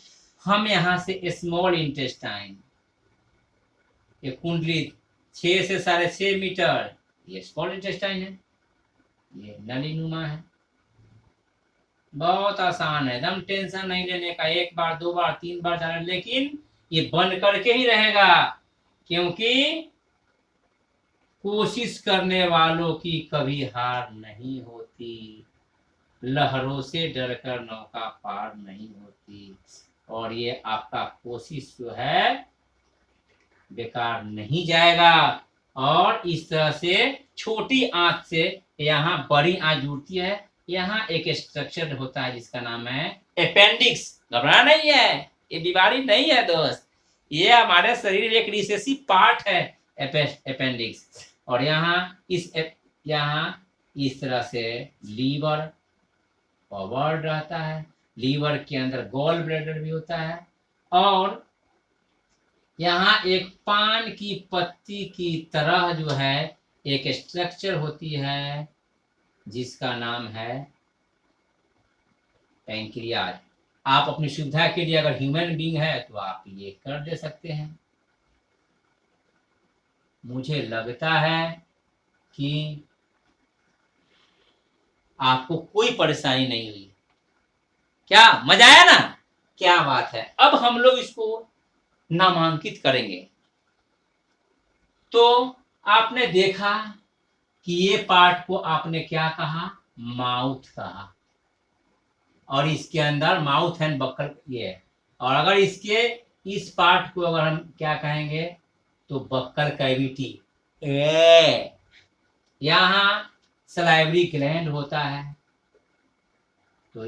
हम यहाँ से स्मॉल इंटेस्टाइन, ये कुंडली 6 से 6.5 मीटर, ये स्मॉल इंटेस्टाइन है, ये नलीनुमा है। बहुत आसान है, एकदम टेंशन नहीं लेने का, 1 बार 2 बार 3 बार जाना, लेकिन ये बंद करके ही रहेगा, क्योंकि कोशिश करने वालों की कभी हार नहीं होती, लहरों से डरकर नौका पार नहीं होती, और ये आपका कोशिश जो है बेकार नहीं जाएगा। और इस तरह से छोटी आंत से यहाँ बड़ी आंत जुड़ती है, यहाँ एक स्ट्रक्चर होता है जिसका नाम है अपेंडिक्स। घबराना नहीं है, ये बीमारी नहीं है दोस्त, ये हमारे शरीर एक रिसेसिव पार्ट है अपेंडिक्स। और यहाँ इस तरह से लीवर फॉरवर्ड रहता है, लीवर के अंदर गॉल ब्लैडर भी होता है, और यहाँ एक पान की पत्ती की तरह जो है एक स्ट्रक्चर होती है जिसका नाम है पैंक्रियाज। आप अपनी सुविधा के लिए अगर ह्यूमन बीइंग है तो आप ये कर दे सकते हैं। मुझे लगता है कि आपको कोई परेशानी नहीं हुई। क्या मजा आया ना? क्या बात है। अब हम लोग इसको नामांकित करेंगे। तो आपने देखा कि ये पार्ट को आपने क्या कहा? माउथ कहा, और इसके अंदर माउथ एंड बक्कल ये है। और अगर इसके इस पार्ट को अगर हम क्या कहेंगे तो बक्कल कैविटी। यहाँ सलाइवरी ग्लैंड होता है। तो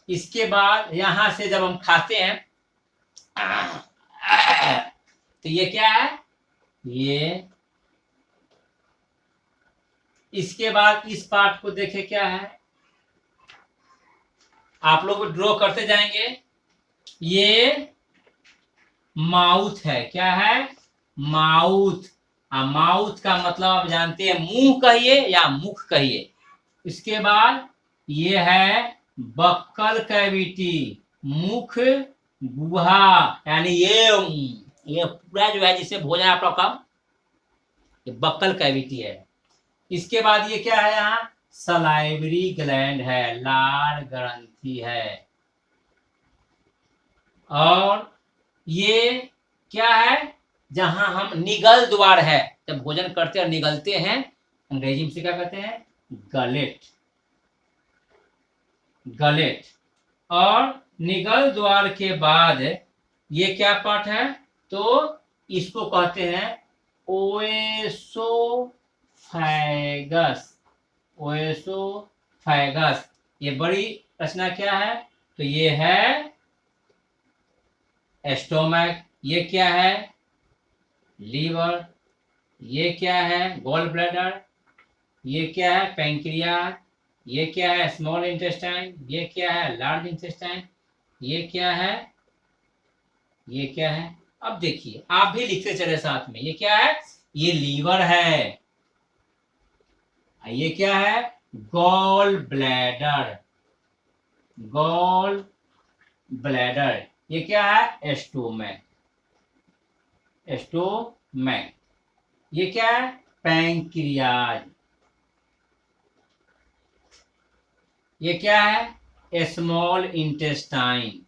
इसके बाद यहां से जब हम खाते हैं तो ये क्या है? ये इसके बाद इस पार्ट को देखे क्या है, आप लोग ड्रॉ करते जाएंगे। ये माउथ है। क्या है? माउथ। माउथ का मतलब आप जानते हैं मुंह कहिए या मुख कहिए। इसके बाद ये है बक्कल कैविटी, मुख गुहा, यानी ये पूरा जो है जिससे भोजन आप लोग का ये बक्कल कैविटी है। इसके बाद ये क्या है? यहाँ सलाइवरी ग्लैंड है, लार ग्रंथि है। और ये क्या है? जहां हम निगल द्वार है, जब भोजन करते और निगलते हैं, अंग्रेजी में से क्या कहते हैं? गलेट। गलेट। और निगल द्वार के बाद ये क्या पार्ट है? तो इसको कहते हैं ओएसोफैगस। ओएसोफैगस। ये बड़ी रचना क्या है? तो ये है स्टोमक। ये क्या है? लीवर। ये क्या है? Gall bladder. ये क्या है? पैंक्रियाज। ये क्या है? Small intestine. ये क्या है? Large intestine. ये क्या है? ये क्या है? अब देखिए, आप भी लिखते चले साथ में। ये क्या है? ये लीवर है। ये क्या है? Gall bladder. Gall bladder. ये क्या है? स्टोमक। स्टोमक। ये क्या है? पैंक्रियाज। ये क्या है? Small intestine.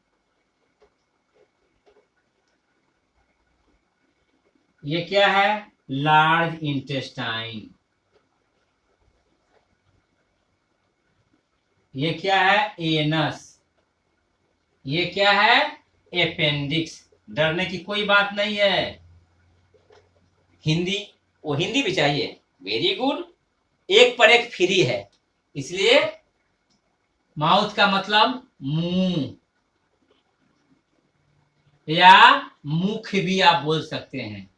ये क्या है? Large intestine. ये क्या है? एनस। ये क्या है? अपेंडिक्स। डरने की कोई बात नहीं है। हिंदी भी चाहिए। Very good. एक पर एक फ्री है, इसलिए माउथ का मतलब मुंह या मुख भी आप बोल सकते हैं।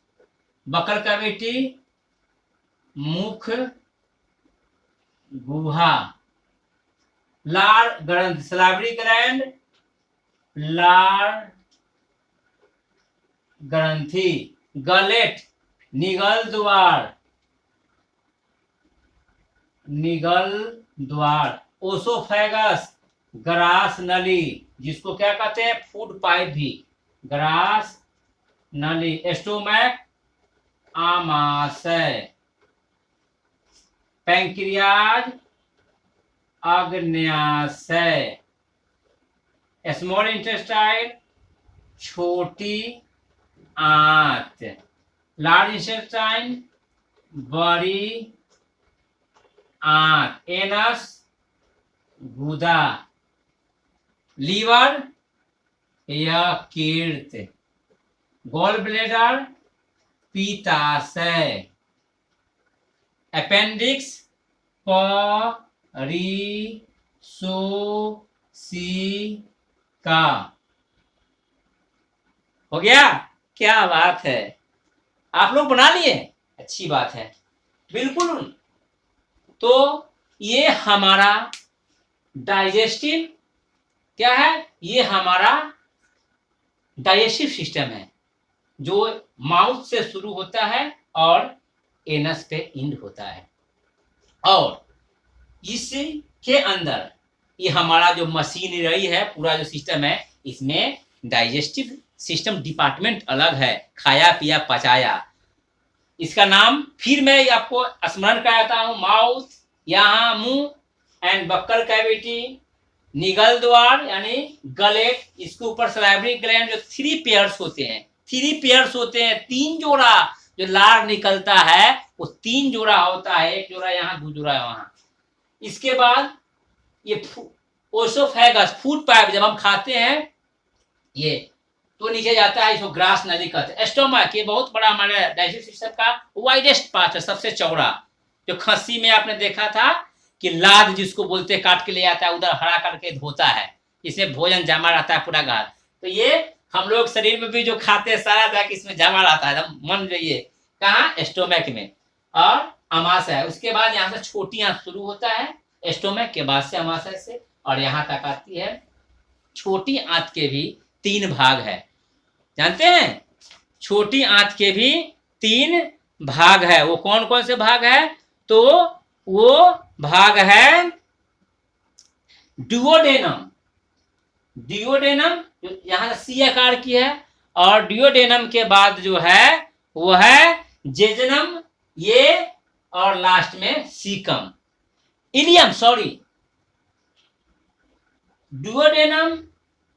बक्कल कैविटी, मुख गुहा, लार ग्रंथ, सलाइवरी ग्लैंड, लार ग्रंथि, गलेट, निगल द्वार, ओसोफेगस, ग्रास नली, जिसको क्या कहते हैं? फूड पाइप भी, ग्रास नली, स्टोमक, आमाशय, पैंक्रियाज, अग्न्याशय, स्मॉल इंटेस्टाइन, छोटी आंत, लार्ज इंटेस्टाइन, बड़ी आंत, एनस गुदा, लीवर यकृत, गॉल ब्लेडर पित्ताशय, अपेंडिक्स परिशोषिका। हो गया? क्या बात है, आप लोग बना लिए, अच्छी बात है, बिल्कुल। तो ये हमारा डाइजेस्टिव क्या है, ये हमारा डाइजेस्टिव सिस्टम है जो माउथ से शुरू होता है और एनस पे इंड होता है। और इसके अंदर ये हमारा जो मशीनरी है, पूरा जो सिस्टम है, इसमें डाइजेस्टिव सिस्टम डिपार्टमेंट अलग है, खाया पिया पचाया। इसका नाम फिर मैं आपको स्मरण कराता हूं, माउथ, यहाँ मुंह एंड बक्कल कैविटी, निगल द्वार यानी गलेट, इसके ऊपर सलाइवरी ग्लैंड, जो 3 पेयर्स होते हैं, 3 पेयर्स होते हैं, 3 जोड़ा जो लार निकलता है वो 3 जोड़ा होता है, 1 जोड़ा यहाँ, 2 जोड़ा वहां। इसके बाद ये ओसोफेगस, फूड पाइप, जब हम खाते हैं ये तो नीचे जाता है, इसको ग्रास नली कहते हैं। एस्टोमक, ये बहुत बड़ा हमारे डाइजेस्टिव सिस्टम का वाइडेस्ट पार्ट है, सबसे चौड़ा, जो खस्सी में आपने देखा था कि लाद जिसको बोलते हैं, काट के ले आता है, उधर हरा करके धोता है, इसमें भोजन जमा रहता है पूरा गाल। तो ये हम लोग शरीर में भी जो खाते हैं सारा जाके इसमें जमा रहता है, मन जाइए कहाँ, एस्टोमक में। और अमाशय, उसके बाद यहाँ से छोटी आंत शुरू होता है, एस्टोमक के बाद से अमाशय से, और यहाँ तक आती है। छोटी आंत के भी 3 भाग है, जानते हैं? छोटी आंत के भी 3 भाग है। वो कौन कौन से भाग है? तो वो भाग है डुओडेनम, डिओडेनम जो यहाँ सी आकार की है, और डिओडेनम के बाद जो है वो है जेजनम, ये, और लास्ट में सीकम, इलियम, सॉरी, डुओडेनम,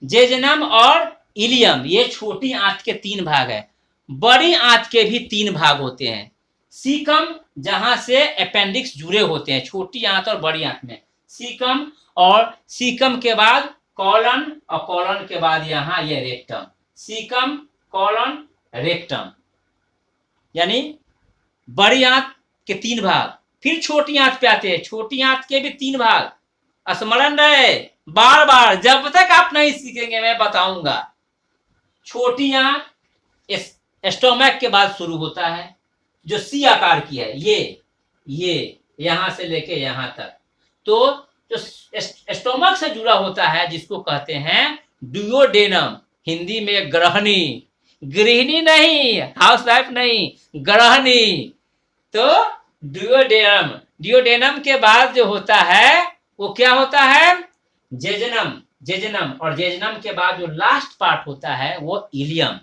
जेजनम और इलियम, ये छोटी आंत के 3 भाग है। बड़ी आंत के भी 3 भाग होते हैं। सीकम, जहां से अपेंडिक्स जुड़े होते हैं, छोटी आंत और बड़ी आंत में सीकम, और सीकम के बाद कॉलन, और कॉलन के बाद यहाँ ये रेक्टम, सीकम कॉलन रेक्टम, यानी बड़ी आंत के 3 भाग। फिर छोटी आंत पे आते हैं, छोटी आंत के भी 3 भाग, स्मरण रहे, बार बार, जब तक आप नहीं सीखेंगे मैं बताऊंगा। छोटी आंत एस्टोमक के बाद शुरू होता है, जो सी आकार की है, ये यहां से लेके यहां तक। तो जो एस्टोमक से जुड़ा होता है, जिसको कहते हैं डुओडेनम, हिंदी में गृहिणी, गृहिणी नहीं, हाउस वाइफ नहीं, गृहिणी। तो डुओडेनम, डिओडेनम के बाद जो होता है वो क्या होता है? जेजनम, जेजनम, और जेजनम के बाद जो लास्ट पार्ट होता है वो इलियम।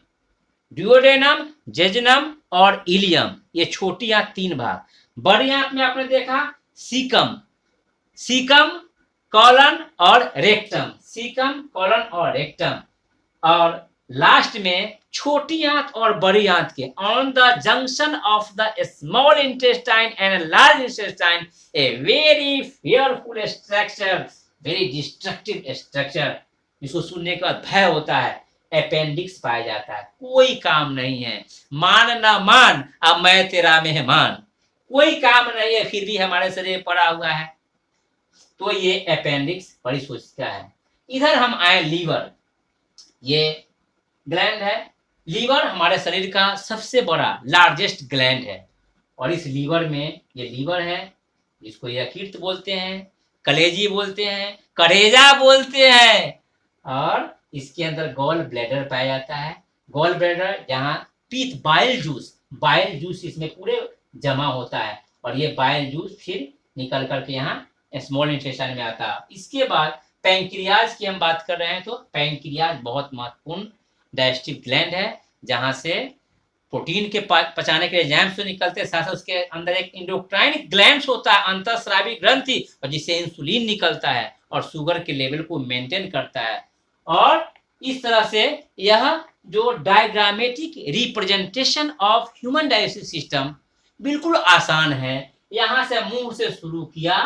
डुओडेनम, जेजनम और इलियम, ये छोटी आंत 3 भाग। बड़ी आंत में आपने देखा सीकम, सीकम, कॉलन और रेक्टम, सीकम, कॉलन और रेक्टम, और लास्ट में छोटी आंत और बड़ी आंत के on the junction of the small intestine and large intestine a very fearful structure, very destructive structure, जिसको सुनने का भय होता है, अपेंडिक्स पाया जाता है। कोई काम नहीं है, मान ना मान, अब मैं तेरा मेहमान, कोई काम नहीं है, फिर भी हमारे शरीर पड़ा हुआ है। तो ये अपेंडिक्स परिशोषिका है। इधर हम आए लीवर, ये ग्लैंड है। लीवर हमारे शरीर का सबसे बड़ा लार्जेस्ट ग्लैंड है, और इस लीवर में, ये लीवर है जिसको यकृत बोलते हैं, कलेजी बोलते हैं, करेजा बोलते हैं, और इसके अंदर गॉल ब्लैडर पाया जाता है। गॉल ब्लैडर जहाँ पीत, बाइल जूस इसमें पूरे जमा होता है, और ये बाइल जूस फिर निकल करके यहाँ स्मॉल इंटेस्टाइन में आता है। इसके बाद पैंक्रियाज की हम बात कर रहे हैं, तो पैंक्रियाज बहुत महत्वपूर्ण डाइजेस्टिव ग्लैंड है, जहां से प्रोटीन के पचाने के एंजाइम्स तो निकलते हैं, साथ उसके अंदर एक एंडोक्राइन ग्लैंड होता है, अंतःस्रावी ग्रंथि, और जिससे इंसुलिन निकलता है और शुगर के लेवल को मेंटेन करता है। और इस तरह से यह जो diagrammatic representation of human digestive system बिल्कुल आसान है। यहां से मुंह से शुरू किया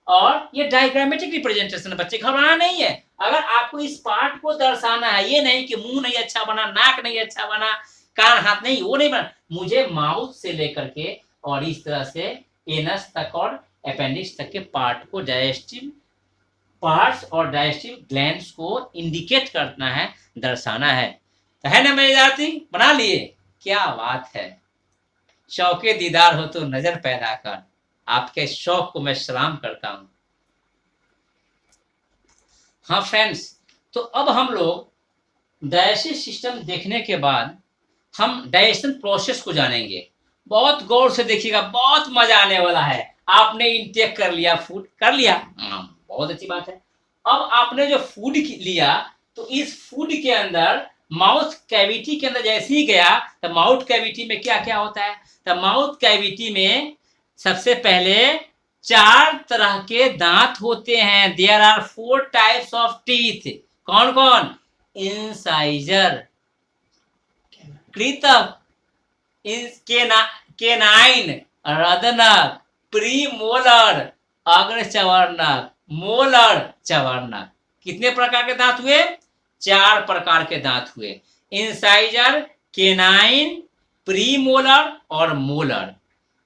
और ये डायग्रामेटिक रिप्रेजेंटेशन, बच्चे घबराना नहीं है। अगर आपको इस पार्ट को दर्शाना है, ये नहीं कि मुंह नहीं अच्छा बना, नाक नहीं अच्छा बना, कान हाथ नहीं, वो नहीं बना, मुझे माउथ से लेकर के और इस तरह से एनस तक और अपेंडिक्स तक के पार्ट को, डाइजेस्टिव पार्ट्स और डाइजेस्टिव ग्लैंड्स को इंडिकेट करना है, दर्शाना है। तो है ना मेरे विद्यार्थी, बना लिए? क्या बात है, शौके दीदार हो तो नजर पैदा कर। आपके शौक को मैं सलाम करता हूं। हाँ फ्रेंड्स, तो अब हम लोग डाइजेस्टिव सिस्टम देखने के बाद हम डाइजेशन प्रोसेस को जानेंगे। बहुत गौर से देखिएगा, बहुत मजा आने वाला है। आपने इंटेक कर लिया, फूड कर लिया, बहुत अच्छी बात है। अब आपने जो फूड लिया, तो इस फूड के अंदर माउथ कैविटी के अंदर जैसे ही गया, तो माउथ कैविटी में क्या क्या होता है? तो माउथ कैविटी में सबसे पहले 4 तरह के दांत होते हैं। There are 4 types of teeth. कौन कौन? इंसाइजर, कृतक, केनाइन, रदनक, प्रीमोलर, अग्रचवर्णक, मोलर, चवर्णक। कितने प्रकार के दांत हुए? 4 प्रकार के दांत हुए। इंसाइजर, केनाइन, प्रीमोलर और मोलर।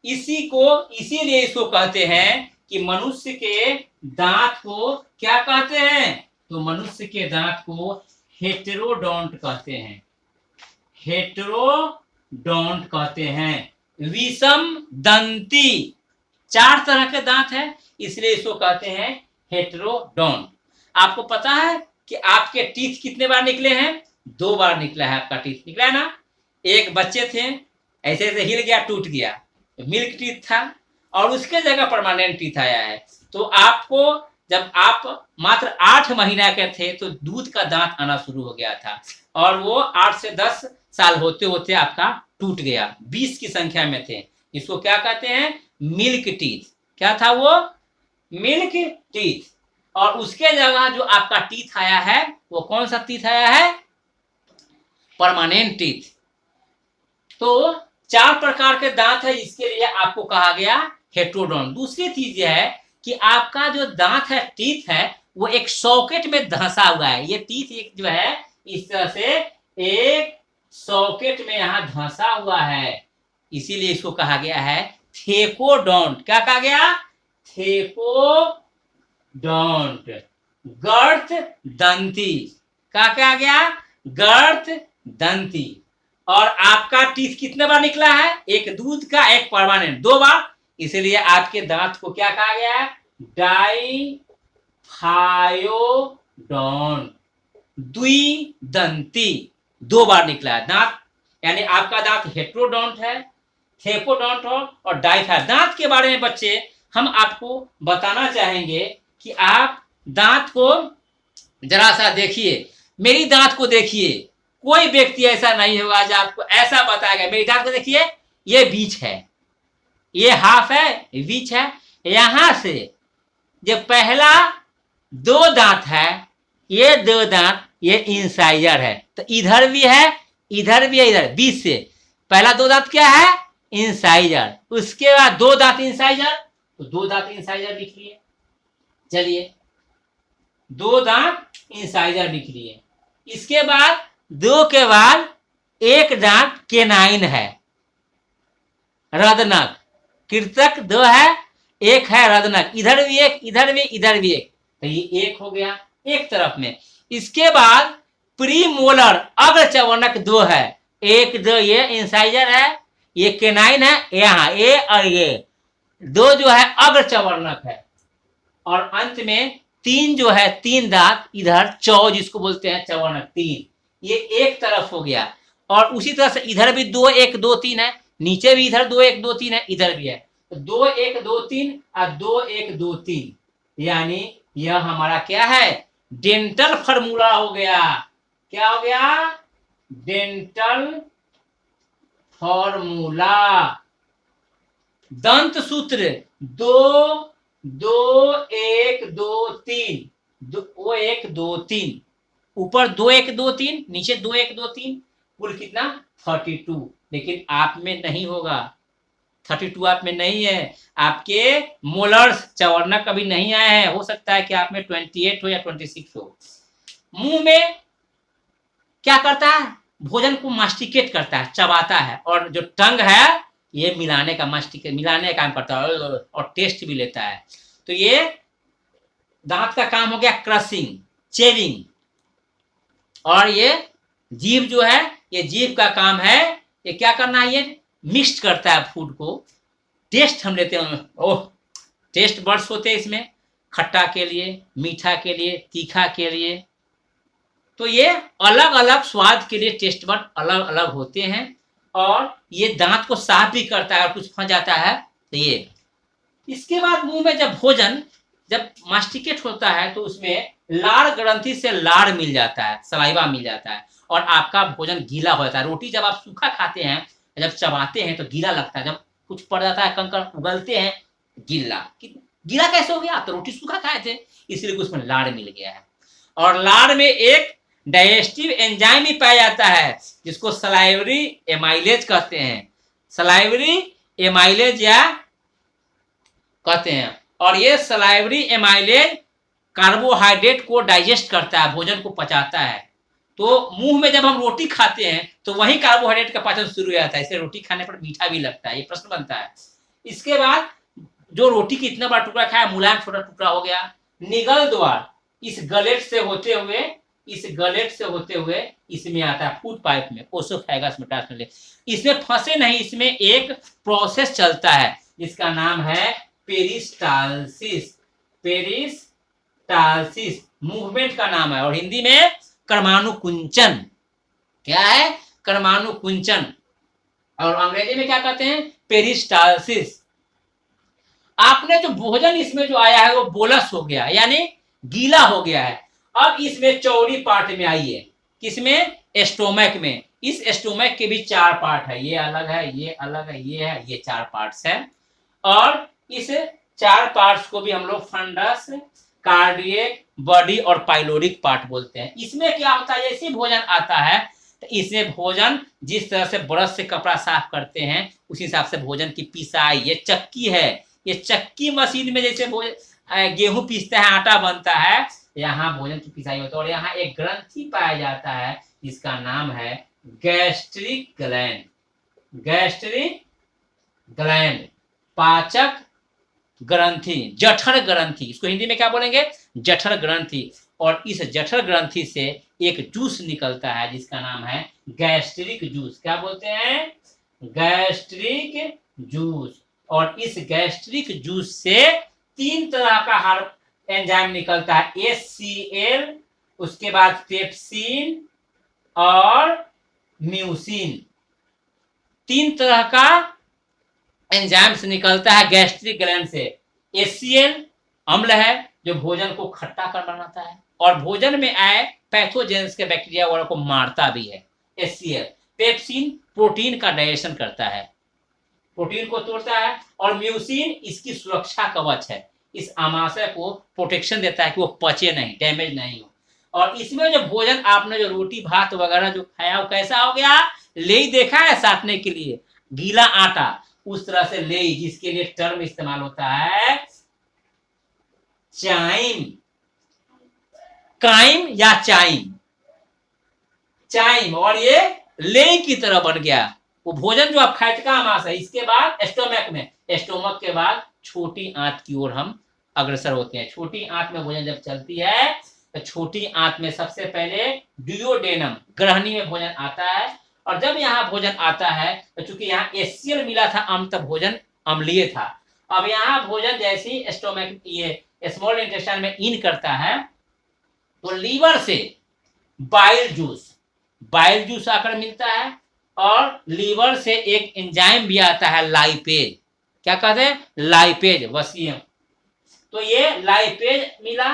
इसीलिए इसको कहते हैं कि मनुष्य के दांत को क्या कहते हैं? तो मनुष्य के दांत को हेटेरोडोंट कहते हैं। हेटेरोडोंट कहते हैं। विषम दंती, 4 तरह के दांत है, इसलिए इसको कहते हैं हेटेरोडोंट। आपको पता है कि आपके टीथ कितने बार निकले हैं? 2 बार निकला है आपका टीथ, निकला है ना? एक बच्चे थे, ऐसे ऐसे हिल गया, टूट गया, मिल्क टीथ था, और उसके जगह परमानेंट टीथ आया है। तो आपको जब आप मात्र 8 महीना के थे तो दूध का दांत आना शुरू हो गया था, और वो 8 से 10 साल होते होते आपका टूट गया, 20 की संख्या में थे। इसको क्या कहते हैं? Milk teeth. क्या था वो? Milk teeth. और उसके जगह जो आपका टीथ आया है, वो कौन सा टीथ आया है? Permanent teeth. तो 4 प्रकार के दांत है, इसके लिए आपको कहा गया हेटेरोडोंट। दूसरी चीज यह है कि आपका जो दांत है, टीथ है, वो एक सॉकेट में धंसा हुआ है। ये टीथ एक जो है इस तरह से एक सॉकेट में यहां धंसा हुआ है, इसीलिए इसको कहा गया है थेकोडोंट। क्या कहा गया? थेकोडोंट। गर्थ दंती। क्या कहा गया? गर्थ दंती। और आपका टीथ कितने बार निकला है? एक दूध का, एक परमानेंट, 2 बार। इसलिए आपके दांत को क्या कहा गया है? डाइथायोडोंट, द्विदंती। 2 बार निकला है दांत, यानी आपका दांत हेटेरोडोंट है, थेकोडोंट हो और डाइथा। दांत के बारे में बच्चे हम आपको बताना चाहेंगे कि आप दांत को जरा सा देखिए, मेरी दांत को देखिए। कोई व्यक्ति ऐसा नहीं होगा जो आपको ऐसा बताएगा। मेरी दांत को देखिए, ये बीच है, ये हाफ है, बीच है। यहां से जो पहला 2 दांत है, ये 2 दांत, ये इंसाइजर है। तो इधर भी है, इधर भी है, इधर बीच से पहला 2 दांत क्या है? इंसाइजर। उसके बाद 2 दांत इंसाइजर, तो 2 दांत इंसाइजर लिख लिए। चलिए, 2 दांत इंसाइजर लिख लिए। इसके बाद 2 के बाद 1 दांत केनाइन है, रदनक, कृतक 2 है, 1 है रदनक। इधर भी 1, इधर भी, इधर भी 1, तो ये 1 हो गया एक तरफ में। इसके बाद प्रीमोलर, अग्रचवर्णक 2 है, 1 2, ये इंसाइजर है, ये केनाइन है, यहाँ ये और ये 2 जो है अग्रचवर्णक है। और अंत में 3 जो है, 3 दांत इधर, चौ जिसको बोलते हैं, चवर्णक 3, ये एक तरफ हो गया। और उसी तरह से इधर भी 2 1 2 3 है, नीचे भी इधर 2 1 2 3 है, इधर भी है। तो 2 1 2 3 और 2 1 2 3, यानी यह हमारा क्या है? डेंटल फार्मूला हो गया। क्या हो गया? Dental formula. दंत सूत्र 2 2 1 2 3, 1 2 3, ऊपर 2 1 2 3, नीचे 2 1 2 3, कुल कितना 32। लेकिन आप में नहीं होगा, 32 आप में नहीं है। आपके मोलर्स चवर्णक कभी नहीं आए हैं, हो सकता है कि आप में 28 हो या 26 हो। मुंह में क्या करता है, भोजन को मास्टिकेट करता है, चबाता है, और जो टंग है ये मिलाने का मिलाने का काम करता है और टेस्ट भी लेता है। तो ये दांत का काम हो गया क्रशिंग, चेविंग। और ये जीभ जो है, ये जीभ का काम है ये क्या करना है, ये मिक्स करता है फूड को। टेस्ट हम लेते हैं, ओह टेस्ट बर्ड्स होते हैं इसमें, खट्टा के लिए, मीठा के लिए, तीखा के लिए। तो ये अलग अलग स्वाद के लिए टेस्ट बर्ड अलग अलग होते हैं। और ये दांत को साफ भी करता है, और कुछ फंस जाता है तो ये। इसके बाद मुंह में जब भोजन जब मास्टिकेट होता है तो उसमें लार ग्रंथि से लार मिल जाता है, सलाइवा मिल जाता है, और आपका भोजन गीला हो जाता है। रोटी जब आप सूखा खाते हैं, जब चबाते हैं तो गीला लगता है, जब कुछ पड़ जाता है कंकड़ उगलते हैं गीला। गीला कैसे हो गया, तो रोटी सूखा खाए थे इसलिए उसमें लार मिल गया है। और लार में एक डाइजेस्टिव एंजाइम भी पाया जाता है जिसको सलाइवरी एमाइलेज कहते हैं, सलाइवरी एमाइलेज या कहते हैं। और ये सलाइवरी एमाइलेज कार्बोहाइड्रेट को डाइजेस्ट करता है, भोजन को पचाता है। तो मुंह में जब हम रोटी खाते हैं तो वही कार्बोहाइड्रेट का पाचन शुरू हो जाता है, इसलिए रोटी खाने पर मीठा भी लगता है। ये प्रश्न बनता है। इसके बाद जो रोटी की इतना बड़ा टुकड़ा खाया, मुलायम छोटा टुकड़ा हो गया, निगल द्वार इस गलेट से होते हुए इसमें आता है, फूड पाइप में, ओसोफेगस में। इसमें फंसे नहीं, इसमें एक प्रोसेस चलता है जिसका नाम है पेरिस्टालसिस। पेरिस्टालसिस मूवमेंट का नाम है, और हिंदी में कर्मानुकुंचन। क्या है, कर्मानुकुंचन। और अंग्रेजी में क्या कहते हैं, पेरिस्टालसिस। आपने जो भोजन इसमें जो आया है वो बोलस हो गया, यानी गीला हो गया है। अब इसमें चौड़ी पार्ट में आइए, किसमें, एस्टोमक में। इस एस्टोमक के भी 4 पार्ट है, ये अलग है, ये अलग है, ये है, ये 4 पार्ट्स है। और इस 4 पार्ट्स को भी हम लोग फंडस, कार्डियक, बॉडी और पाइलोरिक पार्ट बोलते हैं। इसमें क्या होता है, जैसे भोजन आता है तो इसमें भोजन जिस तरह से ब्रश से कपड़ा साफ करते हैं उसी हिसाब से भोजन की पिसाई, ये चक्की है, ये चक्की मशीन में जैसे गेहूं पीसता है, आटा बनता है, यहाँ भोजन की पिसाई होती है। और यहाँ एक ग्रंथि पाया जाता है जिसका नाम है गैस्ट्रिक ग्लैंड। गैस्ट्रिक ग्लैंड, पाचक ग्रंथि, जठर ग्रंथि, इसको हिंदी में क्या बोलेंगे, जठर ग्रंथि। और इस जठर ग्रंथि से एक जूस निकलता है जिसका नाम है गैस्ट्रिक जूस। क्या बोलते हैं, गैस्ट्रिक जूस। और इस गैस्ट्रिक जूस से 3 तरह का एंजाइम निकलता है, HCl, उसके बाद पेप्सिन और म्यूसिन। 3 तरह का एंजाइम से निकलता है गैस्ट्रिक ग्लैंड से। HCl अम्ल है जो भोजन को खट्टा कर बनाता है और भोजन में आए पैथोजेंस के बैक्टीरिया वगैरह को मारता भी है। HCl। पेप्सिन प्रोटीन का डाइजेशन करता है, प्रोटीन को तोड़ता है। और म्यूसिन इसकी सुरक्षा कवच है, इस आमाशय को प्रोटेक्शन देता है कि वो पचे नहीं, डैमेज नहीं हो। और इसमें जो भोजन आपने जो रोटी भात वगैरह जो खाया वो कैसा हो गया, लेई देखा है साटने के लिए, गीला आटा, उस तरह से लेई, जिसके लिए टर्म इस्तेमाल होता है चाइम, काइम या चाइम, चाइम। और ये लेई की तरह बन गया वो भोजन जो आप खाते का आमाश है। इसके बाद एस्टोमक में, एस्टोमक के बाद छोटी आंत की ओर हम अग्रसर होते हैं। छोटी आंत में भोजन जब चलती है तो छोटी आंत में सबसे पहले डुओडेनम, ग्रहणी में भोजन आता है। और जब यहाँ भोजन आता है तो चूंकि यहाँ HCl मिला था अम्ल, तब भोजन अम्लीय था। अब यहाँ भोजन जैसे ही एस्टोमक, ये स्मॉल इंटेस्टाइन में इन करता है तो लीवर से बाइल जूस आकर मिलता है। और लीवर से एक एंजाइम भी आता है लाइपेज, क्या कहते हैं, लाइपेज, वसीयम। तो ये लाइपेज मिला,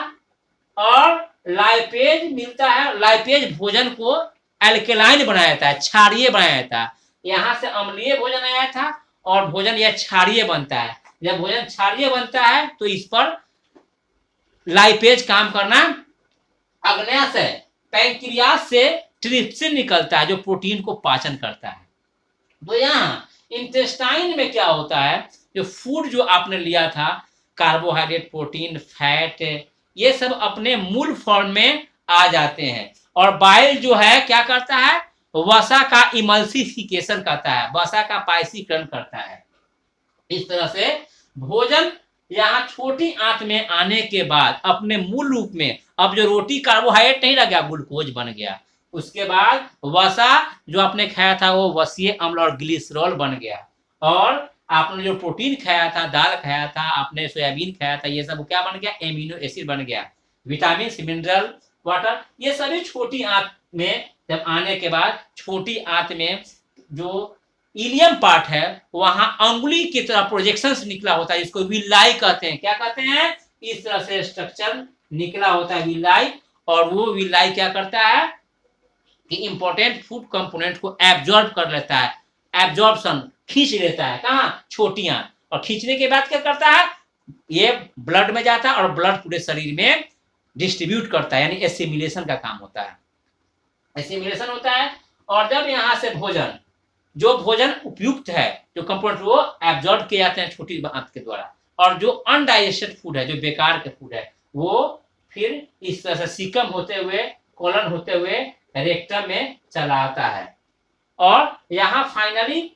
और लाइपेज मिलता है, लाइपेज भोजन को एल्केलाइन बनाया था, क्षारीय बनाया था। यहाँ से अम्लीय भोजन आया था और भोजन यह क्षारीय बनता है। जब भोजन क्षारीय बनता है तो इस पर लाइपेज काम करना अग्न्याशय, पैंक्रियास से ट्रिप्सिन निकलता है जो प्रोटीन को पाचन करता है। तो यहाँ इंटेस्टाइन में क्या होता है, जो फूड जो आपने लिया था, कार्बोहाइड्रेट, प्रोटीन, फैट, ये सब अपने मूल फॉर्म में आ जाते हैं। और बाइल जो है क्या करता है, वसा का इमल्सिफिकेशन करता है, वसा का पायसीकरण करता है। इस तरह से भोजन यहाँ छोटी आंत में आने के बाद अपने मूल रूप में, अब जो रोटी कार्बोहाइड्रेट नहीं रह गया, ग्लूकोज बन गया। उसके बाद वसा जो आपने खाया था वो वसीय अम्ल और ग्लिसरॉल बन गया। और आपने जो प्रोटीन खाया था, दाल खाया था, आपने सोयाबीन खाया था, ये सब क्या बन गया, एमिनो एसिड बन गया। विटामिन, मिनरल, वाटर, ये सभी छोटी आंत में जब आने के बाद, छोटी आंत में जो इलियम पार्ट है वहां अंगुली की तरह प्रोजेक्शंस निकला होता है, जिसको विलाई कहते हैं। क्या कहते हैं, इस तरह से स्ट्रक्चर निकला होता है विलाई। और वो विलाई क्या करता है कि इंपॉर्टेंट फूड कंपोनेंट को एब्जॉर्ब कर लेता है, एब्जॉर्प्शन, खींच लेता है। कहाँ, छोटी आंत। और खींचने के बाद क्या करता है, ये ब्लड में जाता है और ब्लड पूरे शरीर में डिस्ट्रीब्यूट करता है, यानी एसिमिलेशन का काम होता है, एसिमिलेशन होता है। और जब यहाँ से भोजन, जो भोजन उपयुक्त है, जो कंपोनेंट वो एब्जॉर्ब किए जाते हैं छोटी आंत के द्वारा, और जो अनडाइजेस्टेड फूड है, जो बेकार के फूड है, वो फिर इस तरह से सीकम होते हुए, कोलन होते हुए रेक्टम में चला आता है। और यहाँ फाइनली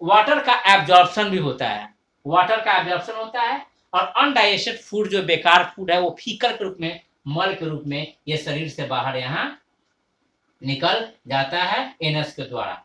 वाटर का एब्जॉर्प्शन भी होता है, वाटर का एब्जॉर्प्शन होता है। और अनडाइजेस्टेड फूड, जो बेकार फूड है, वो फीकल के रूप में, मल के रूप में ये शरीर से बाहर यहाँ निकल जाता है एनस के द्वारा।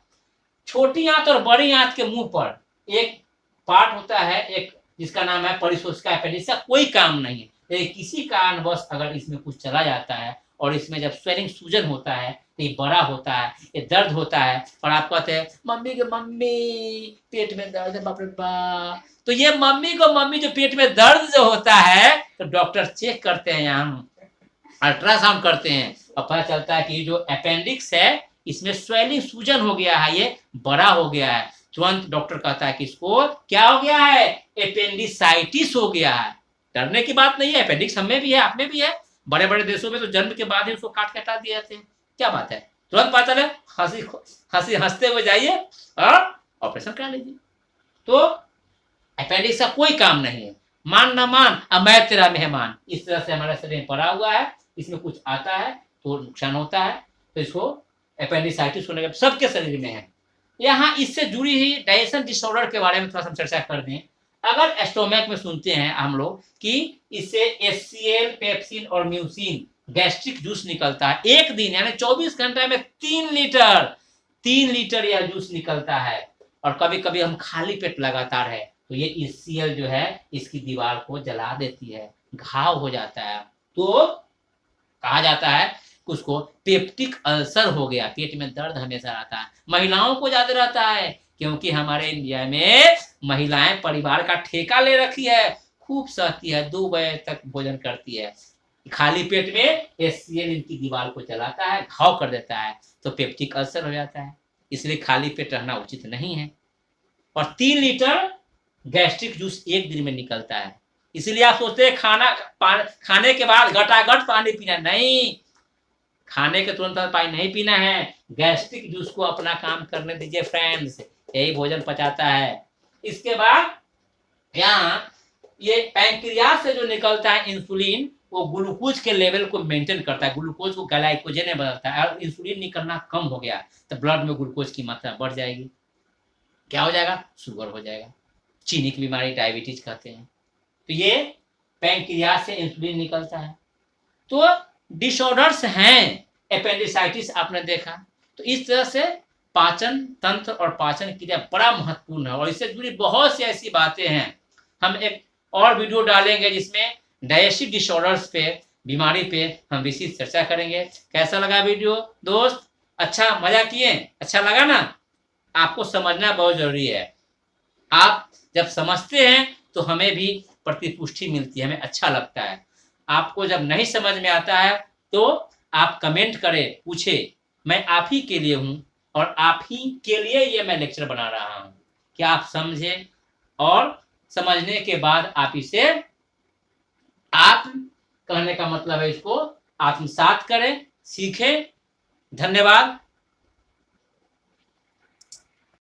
छोटी आंत और बड़ी आंत के मुंह पर एक पार्ट होता है, एक जिसका नाम है परिशोषिका अपेंडिक्स। इसका कोई काम नहीं है, लेकिन किसी कारणवश अगर इसमें कुछ चला जाता है और इसमें जब स्वेलिंग, सूजन होता है, तो ये बड़ा होता है, ये दर्द होता है, और आप कहते हैं मम्मी के मम्मी पेट में दर्द है, बाप रे बाप। तो ये मम्मी को मम्मी जो पेट में दर्द जो होता है, तो डॉक्टर चेक करते हैं, यहाँ अल्ट्रासाउंड करते हैं और पता चलता है कि जो अपेंडिक्स है इसमें स्वेलिंग, सूजन हो गया है, ये बड़ा हो गया है। तुरंत डॉक्टर कहता है कि इसको क्या हो गया है, एपेंडिसाइटिस हो गया है। डरने की बात नहीं है, अपेंडिक्स हमें भी है, आप में भी है। बड़े बड़े देशों में तो जन्म के बाद ही उसको काट के हटा दिए जाते हैं। क्या बात है, तुरंत पता चले, हंसी हंसते हुए जाइए और ऑपरेशन करा लीजिए। तो अपेंडिक्स का कोई काम नहीं है, मान ना मान, अब मैं तेरा मेहमान, इस तरह से हमारे शरीर में पड़ा हुआ है। इसमें कुछ आता है तो नुकसान होता है, तो इसको अपेंडिसाइटिस होने का सबके शरीर में है। यहाँ इससे जुड़ी हुई डाइजेशन डिसऑर्डर के बारे में थोड़ा सा चर्चा कर दें। अगर स्टोमक में सुनते हैं हम लोग कि इससे HCl, पेप्सिन और म्यूसिन गैस्ट्रिक जूस निकलता है, एक दिन यानी 24 घंटे में 3 लीटर यह जूस निकलता है। और कभी कभी हम खाली पेट लगातार है तो ये HCl जो है इसकी दीवार को जला देती है, घाव हो जाता है। तो कहा जाता है उसको पेप्टिक अल्सर हो गया, पेट में दर्द हमेशा रहता है। महिलाओं को ज्यादा रहता है क्योंकि हमारे इंडिया में महिलाएं परिवार का ठेका ले रखी है, खूब सहती है, 2 बजे तक भोजन करती है। खाली पेट में HCl इनकी दीवार को जलाता है, घाव कर देता है, तो पेप्टिक अल्सर हो जाता है। इसलिए खाली पेट रहना उचित नहीं है। और 3 लीटर गैस्ट्रिक जूस एक दिन में निकलता है। इसलिए आप सोचते हैं खाने के बाद घटाघट पानी पीना, नहीं, खाने के तुरंत पानी नहीं पीना है। गैस्ट्रिक जूस को अपना काम करने दीजिए फ्रेंड्स, यही भोजन पचाता है। इसके बाद यहाँ ये पैंक्रियास से जो निकलता है इंसुलिन, वो ग्लूकोज के लेवल को मेंटेन करता है, ग्लूकोज को ग्लाइकोजन में बदलता है। और इंसुलिन निकलना कम हो गया तो ब्लड में ग्लूकोज की मात्रा बढ़ जाएगी, क्या हो जाएगा, शुगर हो जाएगा, चीनी की बीमारी, डायबिटीज कहते हैं। तो ये पैंक्रियास से इंसुलिन निकलता है। तो डिसऑर्डर्स हैं, अपेंडिसाइटिस आपने देखा। तो इस तरह से पाचन तंत्र और पाचन क्रिया बड़ा महत्वपूर्ण है, और इससे जुड़ी बहुत सी ऐसी बातें हैं। हम एक और वीडियो डालेंगे जिसमें डाइजेस्टिव डिसऑर्डर्स पे, बीमारी पे हम विशेष चर्चा करेंगे। कैसा लगा वीडियो दोस्त, अच्छा मजा किए, अच्छा लगा ना? आपको समझना बहुत जरूरी है। आप जब समझते हैं तो हमें भी प्रतिपुष्टि मिलती है, हमें अच्छा लगता है। आपको जब नहीं समझ में आता है तो आप कमेंट करें, पूछे, मैं आप ही के लिए हूं और आप ही के लिए ये मैं लेक्चर बना रहा हूं कि आप समझें, और समझने के बाद आप इसे, आप कहने का मतलब है इसको आत्मसात करें, सीखे। धन्यवाद।